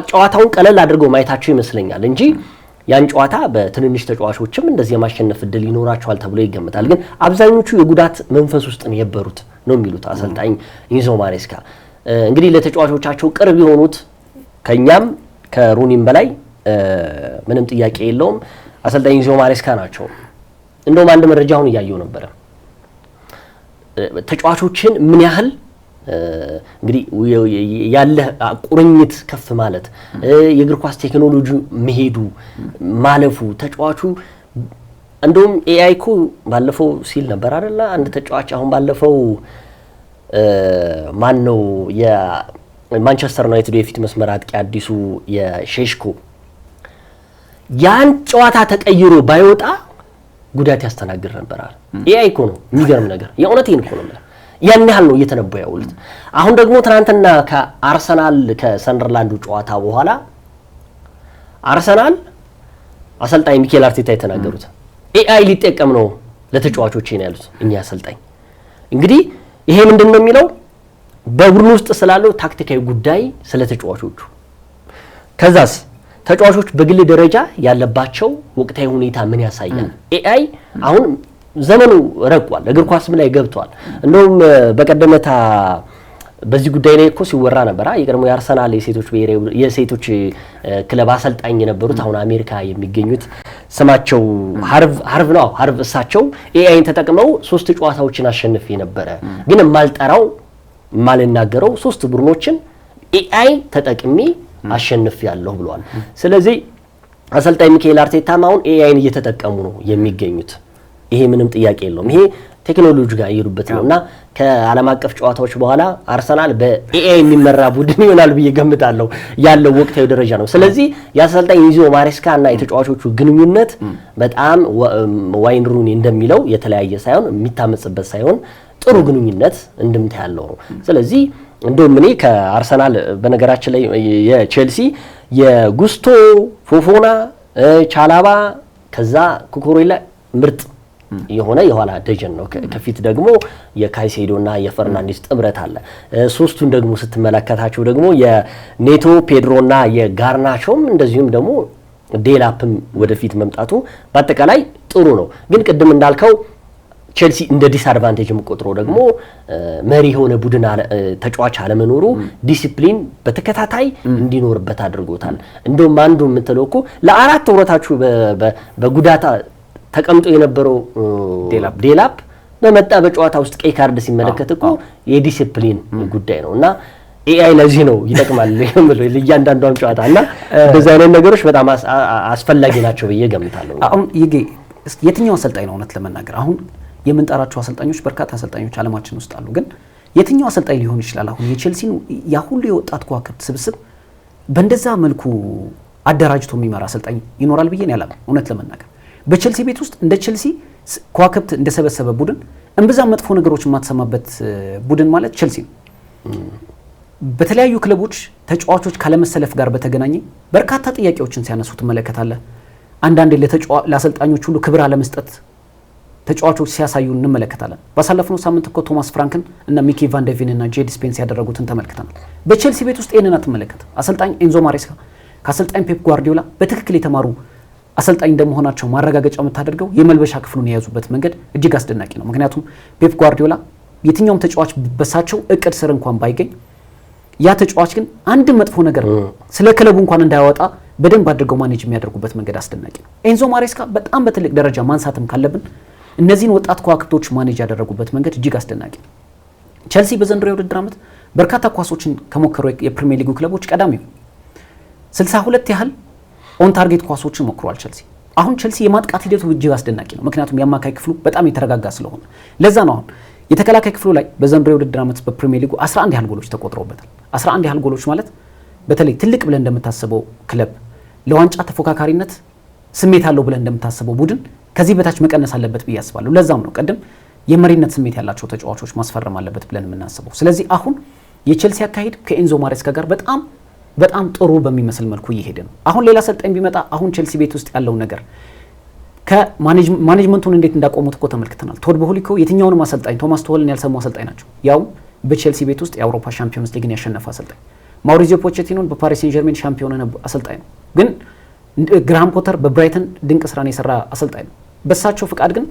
ጨዋታውን ቀለል አድርገው ማየታቸው ይመስለኛል እንጂ ያን ጨዋታ በትንንሽ ተጫዋቾችም እንደዚህ የማሸነፍ እድል ይኖራቸዋል ተብሎ ይገመታል። ግን አብዛኞቹ የጉዳት መንፈስ ውስጥ ነው የነበሩት ነው የሚሉት አሰልጣኝ ኢንዞ ማሬስካ። እንግዲህ ለተጫዋቾቻቸው ቅርብ የሆኑት ከኛም ከሩኒም በላይ ምንም ጥያቄ የለውም አሰልጣኝ ኢንዞ ማሬስካ ናቸው። እንደውም አንድ መረጃ አሁን እያየው ነበረ ተጫዋቾችን ምን ያህል እንግዲህ ያለ ቁርኝት ከፍ ማለት የእግር ኳስ ቴክኖሎጂ መሄዱ ማለፉ ተጫዋቹ እንደውም ኤአይ እኮ ባለፈው ሲል ነበር አይደል አንድ ተጫዋች አሁን ባለፈው ማን ነው የማንቸስተር ዩናይትድ የፊት መስመር አጥቂ አዲሱ የሼሽኮ ያን ጨዋታ ተቀይሮ ባይወጣ ጉዳት ያስተናግድ ነበር አይደል ኤአይ እኮ ነው የሚገርም ነገር የእውነቴን እኮ ነው ያን ያህል ነው እየተነበየ ያውልት። አሁን ደግሞ ትናንትና ከአርሰናል ከሰንደርላንዱ ጨዋታ በኋላ አርሰናል አሰልጣኝ ሚኬል አርቴታ የተናገሩት ኤአይ ሊጠቀም ነው ለተጫዋቾች ነው ያሉት እኛ አሰልጣኝ። እንግዲህ ይሄ ምንድነው የሚለው በቡድን ውስጥ ስላለው ታክቲካዊ ጉዳይ ስለ ተጫዋቾቹ ከዛስ ተጫዋቾች በግል ደረጃ ያለባቸው ወቅታዊ ሁኔታ ምን ያሳያል። ኤአይ አሁን ዘመኑ ረቋል እግር ኳስም ላይ ገብቷል። እንደውም በቀደመታ በዚህ ጉዳይ ላይ እኮ ሲወራ ነበር የቀድሞ የአርሰናል የሴቶች ክለብ አሰልጣኝ የነበሩት አሁን አሜሪካ የሚገኙት ስማቸው ሃርቭ ነው ሃርቭ እሳቸው ኤአይን ተጠቅመው 3 ጨዋታዎችን አሸንፌ ነበረ ግን ማልጠራው ማልናገረው 3 ቡድኖችን ኤአይ ተጠቅሜ አሸንፍ ያለው ብለዋል። ስለዚህ አሰልጣኝ ሚኬል አርቴታ አሁን ኤአይን እየተጠቀሙ ነው የሚገኙት። ይሄ ምንም ጥያቄ የለውም። ይሄ ቴክኖሎጂ ጋር ይሩበት ነውና ከዓለም አቀፍ ጨዋታዎች በኋላ አርሰናል በኤአይ የሚመራ ቡድን ይሆናል ብዬ ገምታለሁ ያለው ወቅታዊ ደረጃ ነው። ስለዚህ የአሰልጣኝ ኢንዞ ማሬስካ እና የተጫዋቾቹ ግንኙነት በጣም ዋይን ሩኒ እንደሚለው የተለያየ ሳይሆን የሚታመጽበት ሳይሆን ጥሩ ግንኙነት እንድምታ ያለው ነው። ስለዚህ እንደውም እኔ ከአርሰናል በነገራችን ላይ የቼልሲ የጉስቶ ፎፎና ቻላባ ከዛ ኩኩሬላ ምርጥ የሆነ የኋላ ደጀን ነው። ከፊት ደግሞ የካይሴዶና የፈርናንዴስ ጥምረት አለ። ሶስቱን ደግሞ ስትመለከታቸው ደግሞ የኔቶ ፔድሮና የጋርናቾም እንደዚሁም ደግሞ ዴላፕም ወደፊት መምጣቱ በአጠቃላይ ጥሩ ነው። ግን ቅድም እንዳልከው ቼልሲ እንደ ዲስአድቫንቴጅ የምቆጥረው ደግሞ መሪ የሆነ ቡድን ተጫዋች አለመኖሩ ዲሲፕሊን በተከታታይ እንዲኖርበት አድርጎታል። እንደውም አንዱ የምትለው እኮ ለአራት ወራታችሁ በጉዳታ ተቀምጦ የነበረው ዴላፕ በመጣ በጨዋታ ውስጥ ቀይ ካርድ ሲመለከት እኮ የዲሲፕሊን ጉዳይ ነውና ኤአይ ለዚህ ነው ይጠቅማል ለእያንዳንዷም ጨዋታና እንደዚህ አይነት ነገሮች በጣም አስፈላጊ ናቸው ብዬ ገምታለሁ። አሁን የትኛው አሰልጣኝ ነው እውነት ለመናገር አሁን የምንጠራቸው አሰልጣኞች በርካታ አሰልጣኞች ዓለማችን ውስጥ አሉ። ግን የትኛው አሰልጣኝ ሊሆን ይችላል አሁን የቼልሲን ያ ሁሉ የወጣት ከዋክብት ስብስብ በእንደዛ መልኩ አደራጅቶ የሚመራ አሰልጣኝ ይኖራል ብዬ ነው ያላም እውነት ለመናገር በቼልሲ ቤት ውስጥ እንደ ቼልሲ ከዋክብት እንደሰበሰበ ቡድን እንብዛም መጥፎ ነገሮች የማትሰማበት ቡድን ማለት ቼልሲ ነው። በተለያዩ ክለቦች ተጫዋቾች ካለመሰለፍ ጋር በተገናኘ በርካታ ጥያቄዎችን ሲያነሱ ትመለከታለህ። አንዳንዴ ለአሰልጣኞች ሁሉ ክብር አለመስጠት ተጫዋቾች ሲያሳዩ እንመለከታለን። ባሳለፍነው ሳምንት እኮ ቶማስ ፍራንክን እና ሚኪ ቫን ደ ቬን እና ጄዲ ስፔንስ ያደረጉትን ተመልክተናል። በቼልሲ ቤት ውስጥ ይሄንን አትመለከትም። አሰልጣኝ ኤንዞ ማሬስካ ከአሰልጣኝ ፔፕ ጓርዲዮላ በትክክል የተማሩ አሰልጣኝ እንደመሆናቸው ማረጋገጫ የምታደርገው የመልበሻ ክፍሉን የያዙበት መንገድ እጅግ አስደናቂ ነው። ምክንያቱም ፔፕ ጓርዲዮላ የትኛውም ተጫዋች በሳቸው እቅድ ስር እንኳን ባይገኝ ያ ተጫዋች ግን አንድ መጥፎ ነገር ስለ ክለቡ እንኳን እንዳያወጣ በደንብ አድርገው ማኔጅ የሚያደርጉበት መንገድ አስደናቂ ነው። ኤንዞ ማሬስካ በጣም በትልቅ ደረጃ ማንሳትም ካለብን እነዚህን ወጣት ከዋክብቶች ማኔጅ ያደረጉበት መንገድ እጅግ አስደናቂ ነው። ቼልሲ በዘንድሮው የውድድር ዓመት በርካታ ኳሶችን ከሞከሩ የፕሪሚየር ሊጉ ክለቦች ቀዳሚው 62 ያህል ኦን ታርጌት ኳሶችን ሞክሯል ቼልሲ። አሁን ቼልሲ የማጥቃት ሂደቱ እጅግ አስደናቂ ነው። ምክንያቱም የአማካይ ክፍሉ በጣም የተረጋጋ ስለሆነ ለዛ ነው። አሁን የተከላካይ ክፍሉ ላይ በዘንድሮው የውድድር ዓመት በፕሪሚየር ሊጉ 11 ያህል ጎሎች ተቆጥረውበታል። 11 ያህል ጎሎች ማለት በተለይ ትልቅ ብለን እንደምታስበው ክለብ ለዋንጫ ተፎካካሪነት ስሜት አለው ብለን እንደምታስበው ቡድን ከዚህ በታች መቀነስ አለበት ብዬ አስባለሁ። ለዛም ነው ቀደም የመሪነት ስሜት ያላቸው ተጫዋቾች ማስፈረም አለበት ብለን የምናስበው። ስለዚህ አሁን የቼልሲ አካሄድ ከኤንዞ ማሬስካ ጋር በጣም ጥሩ በሚመስል መልኩ እየሄደ ነው። አሁን ሌላ አሰልጣኝ ቢመጣ አሁን ቼልሲ ቤት ውስጥ ያለው ነገር ከማኔጅመንቱን እንዴት እንዳቆሙት እኮ ተመልክተናል። ቶድ ቦህሊ እኮ የትኛውንም አሰልጣኝ ቶማስ ቱኸልን ያልሰሙ አሰልጣኝ ናቸው። ያው በቼልሲ ቤት ውስጥ የአውሮፓ ሻምፒዮንስ ሊግን ያሸነፈ አሰልጣኝ። ማውሪዚዮ ፖቼቲኖን በፓሪስ ሴን ጀርሜን ሻምፒዮን አሰልጣኝ ነው። ግን ግራሃም ፖተር በብራይተን ድንቅ ስራን የሰራ አሰልጣኝ ነው። በሳቸው ፍቃድ ግን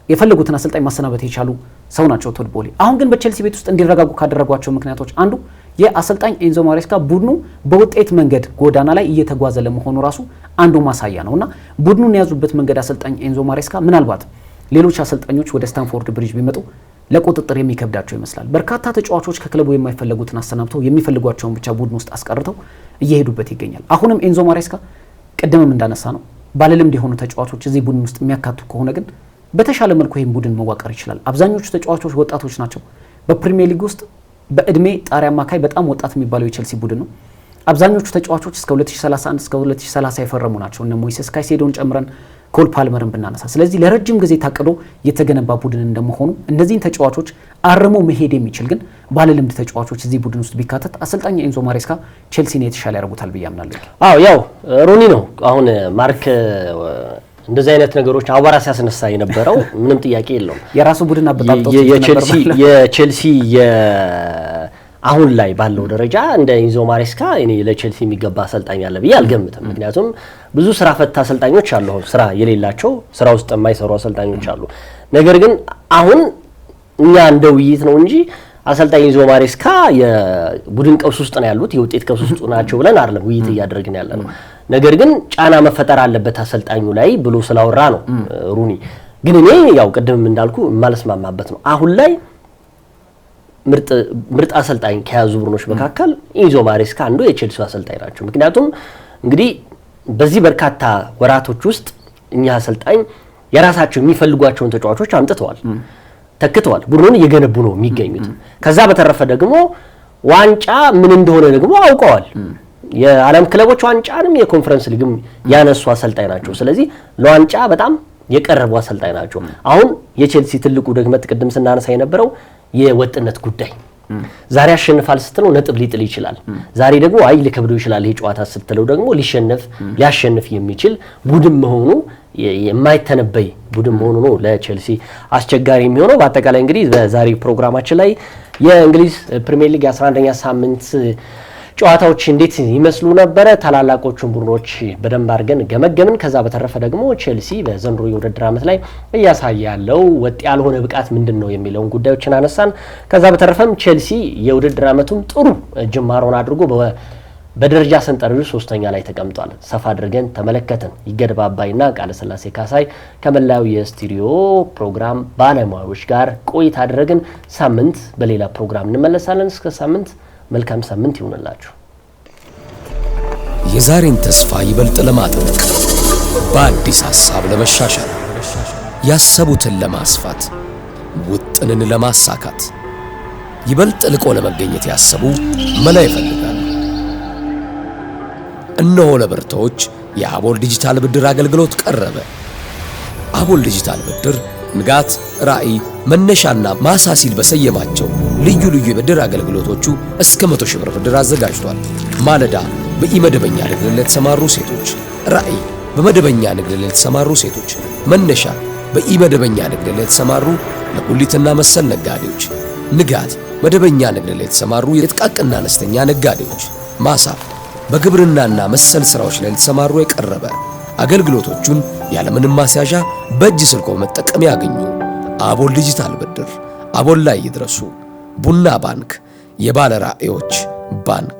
የፈለጉትን አሰልጣኝ ማሰናበት የቻሉ ሰው ናቸው ቶድ ቦሊ። አሁን ግን በቼልሲ ቤት ውስጥ እንዲረጋጉ ካደረጓቸው ምክንያቶች አንዱ የአሰልጣኝ ኤንዞ ማሬስካ ቡድኑ በውጤት መንገድ ጎዳና ላይ እየተጓዘ ለመሆኑ ራሱ አንዱ ማሳያ ነውና ቡድኑን የያዙበት መንገድ አሰልጣኝ ኤንዞ ማሬስካ ምናልባት ሌሎች አሰልጣኞች ወደ ስታንፎርድ ብሪጅ ቢመጡ ለቁጥጥር የሚከብዳቸው ይመስላል። በርካታ ተጫዋቾች ከክለቡ የማይፈልጉትን አሰናብተው የሚፈልጓቸውን ብቻ ቡድን ውስጥ አስቀርተው እየሄዱበት ይገኛል። አሁንም ኤንዞ ማሬስካ ቅድምም እንዳነሳ ነው ባለልምድ የሆኑ ተጫዋቾች እዚህ ቡድን ውስጥ የሚያካቱ ከሆነ ግን በተሻለ መልኩ ይህን ቡድን መዋቀር ይችላል። አብዛኞቹ ተጫዋቾች ወጣቶች ናቸው። በፕሪሚየር ሊግ ውስጥ በእድሜ ጣሪያ አማካይ በጣም ወጣት የሚባለው የቼልሲ ቡድን ነው። አብዛኞቹ ተጫዋቾች እስከ 2031 እስከ 2030 የፈረሙ ናቸው። እነ ሞይሴስ ካይሴዶን ጨምረን ኮል ፓልመርን ብናነሳ፣ ስለዚህ ለረጅም ጊዜ ታቅዶ የተገነባ ቡድን እንደመሆኑ እነዚህን ተጫዋቾች አርሞ መሄድ የሚችል ግን ባለልምድ ተጫዋቾች እዚህ ቡድን ውስጥ ቢካተት አሰልጣኝ ኤንዞ ማሬስካ ቼልሲን የተሻለ ያደርጉታል ብዬ አምናለሁ። ያው ሩኒ ነው አሁን ማርክ እንደዚህ አይነት ነገሮች አዋራ ሲያስነሳ የነበረው ምንም ጥያቄ የለውም። የራሱ ቡድን አበጣጣው የቼልሲ አሁን ላይ ባለው ደረጃ እንደ ኤንዞ ማሬስካ እኔ ለቼልሲ የሚገባ አሰልጣኝ አለ ብዬ አልገምትም። ምክንያቱም ብዙ ስራ ፈታ አሰልጣኞች አሉ፣ ስራ የሌላቸው ስራ ውስጥ የማይሰሩ አሰልጣኞች አሉ። ነገር ግን አሁን እኛ እንደ ውይይት ነው እንጂ አሰልጣኝ ኤንዞ ማሬስካ የቡድን ቀውስ ውስጥ ነው ያሉት፣ የውጤት ቀውስ ውስጥ ናቸው ብለን አይደለም ውይይት እያደረግን ያለ ነው። ነገር ግን ጫና መፈጠር አለበት አሰልጣኙ ላይ ብሎ ስላወራ ነው ሩኒ። ግን እኔ ያው ቅድም እንዳልኩ የማልስማማበት ነው። አሁን ላይ ምርጥ አሰልጣኝ ከያዙ ቡድኖች መካከል ኤንዞ ማሬስካ አንዱ የቼልሲ አሰልጣኝ ናቸው። ምክንያቱም እንግዲህ በዚህ በርካታ ወራቶች ውስጥ እኛ አሰልጣኝ የራሳቸው የሚፈልጓቸውን ተጫዋቾች አምጥተዋል፣ ተክተዋል፣ ቡድኑን እየገነቡ ነው የሚገኙት። ከዛ በተረፈ ደግሞ ዋንጫ ምን እንደሆነ ደግሞ አውቀዋል። የዓለም ክለቦች ዋንጫንም የኮንፈረንስ ሊግም ያነሱ አሰልጣኝ ናቸው። ስለዚህ ለዋንጫ በጣም የቀረቡ አሰልጣኝ ናቸው። አሁን የቼልሲ ትልቁ ድክመት ቅድም ስናነሳ የነበረው የወጥነት ጉዳይ፣ ዛሬ ያሸንፋል ስትለው ነጥብ ሊጥል ይችላል፣ ዛሬ ደግሞ አይ ሊከብደው ይችላል ይሄ ጨዋታ ስትለው ደግሞ ሊያሸንፍ የሚችል ቡድን መሆኑ የማይተነበይ ቡድን መሆኑ ነው ለቼልሲ አስቸጋሪ የሚሆነው። በአጠቃላይ እንግዲህ በዛሬ ፕሮግራማችን ላይ የእንግሊዝ ፕሪሚየር ሊግ 11ኛ ሳምንት ጨዋታዎች እንዴት ይመስሉ ነበረ፣ ታላላቆቹን ቡድኖች በደንብ አድርገን ገመገምን። ከዛ በተረፈ ደግሞ ቼልሲ በዘንድሮ የውድድር ዓመት ላይ እያሳየ ያለው ወጥ ያልሆነ ብቃት ምንድነው የሚለውን ጉዳዮችን አነሳን። ከዛ በተረፈም ቼልሲ የውድድር ዓመቱን ጥሩ ጅማሮን አድርጎ በደረጃ ሰንጠረዡ 3ኛ ላይ ተቀምጧል። ሰፋ አድርገን ተመለከትን። ይገድባ አባይና ቃለ ስላሴ ካሳይ ከመላው የስቱዲዮ ፕሮግራም ባለሙያዎች ጋር ቆይታ አድርገን ሳምንት በሌላ ፕሮግራም እንመለሳለን። እስከ ሳምንት መልካም ሳምንት ይሁንላችሁ። የዛሬን ተስፋ ይበልጥ ለማጥበቅ በአዲስ ሐሳብ ለመሻሻል ያሰቡትን ለማስፋት ውጥንን ለማሳካት ይበልጥ ልቆ ለመገኘት ያሰቡ መላ ይፈልጋሉ። እነሆ ለብርቶች የአቦል ዲጂታል ብድር አገልግሎት ቀረበ። አቦል ዲጂታል ብድር ንጋት፣ ራዕይ፣ መነሻና ማሳ ሲል በሰየማቸው ልዩ ልዩ የብድር አገልግሎቶቹ እስከ 100 ሺህ ብር ብድር አዘጋጅቷል። ማለዳ በኢመደበኛ ንግድ ለተሰማሩ ሴቶች፣ ራዕይ በመደበኛ ንግድ ለተሰማሩ ሴቶች፣ መነሻ በኢመደበኛ ንግድ ለተሰማሩ ለጉሊትና መሰል ነጋዴዎች፣ ንጋት መደበኛ ንግድ ለተሰማሩ የጥቃቅንና አነስተኛ ነጋዴዎች፣ ማሳ በግብርናና መሰል ስራዎች ላይ ለተሰማሩ የቀረበ አገልግሎቶቹን ያለምንም ማስያዣ በእጅ ስልኮ መጠቀም ያገኙ። አቦል ዲጂታል ብድር፣ አቦል ላይ ይድረሱ። ቡና ባንክ፣ የባለ ራዕዮች ባንክ።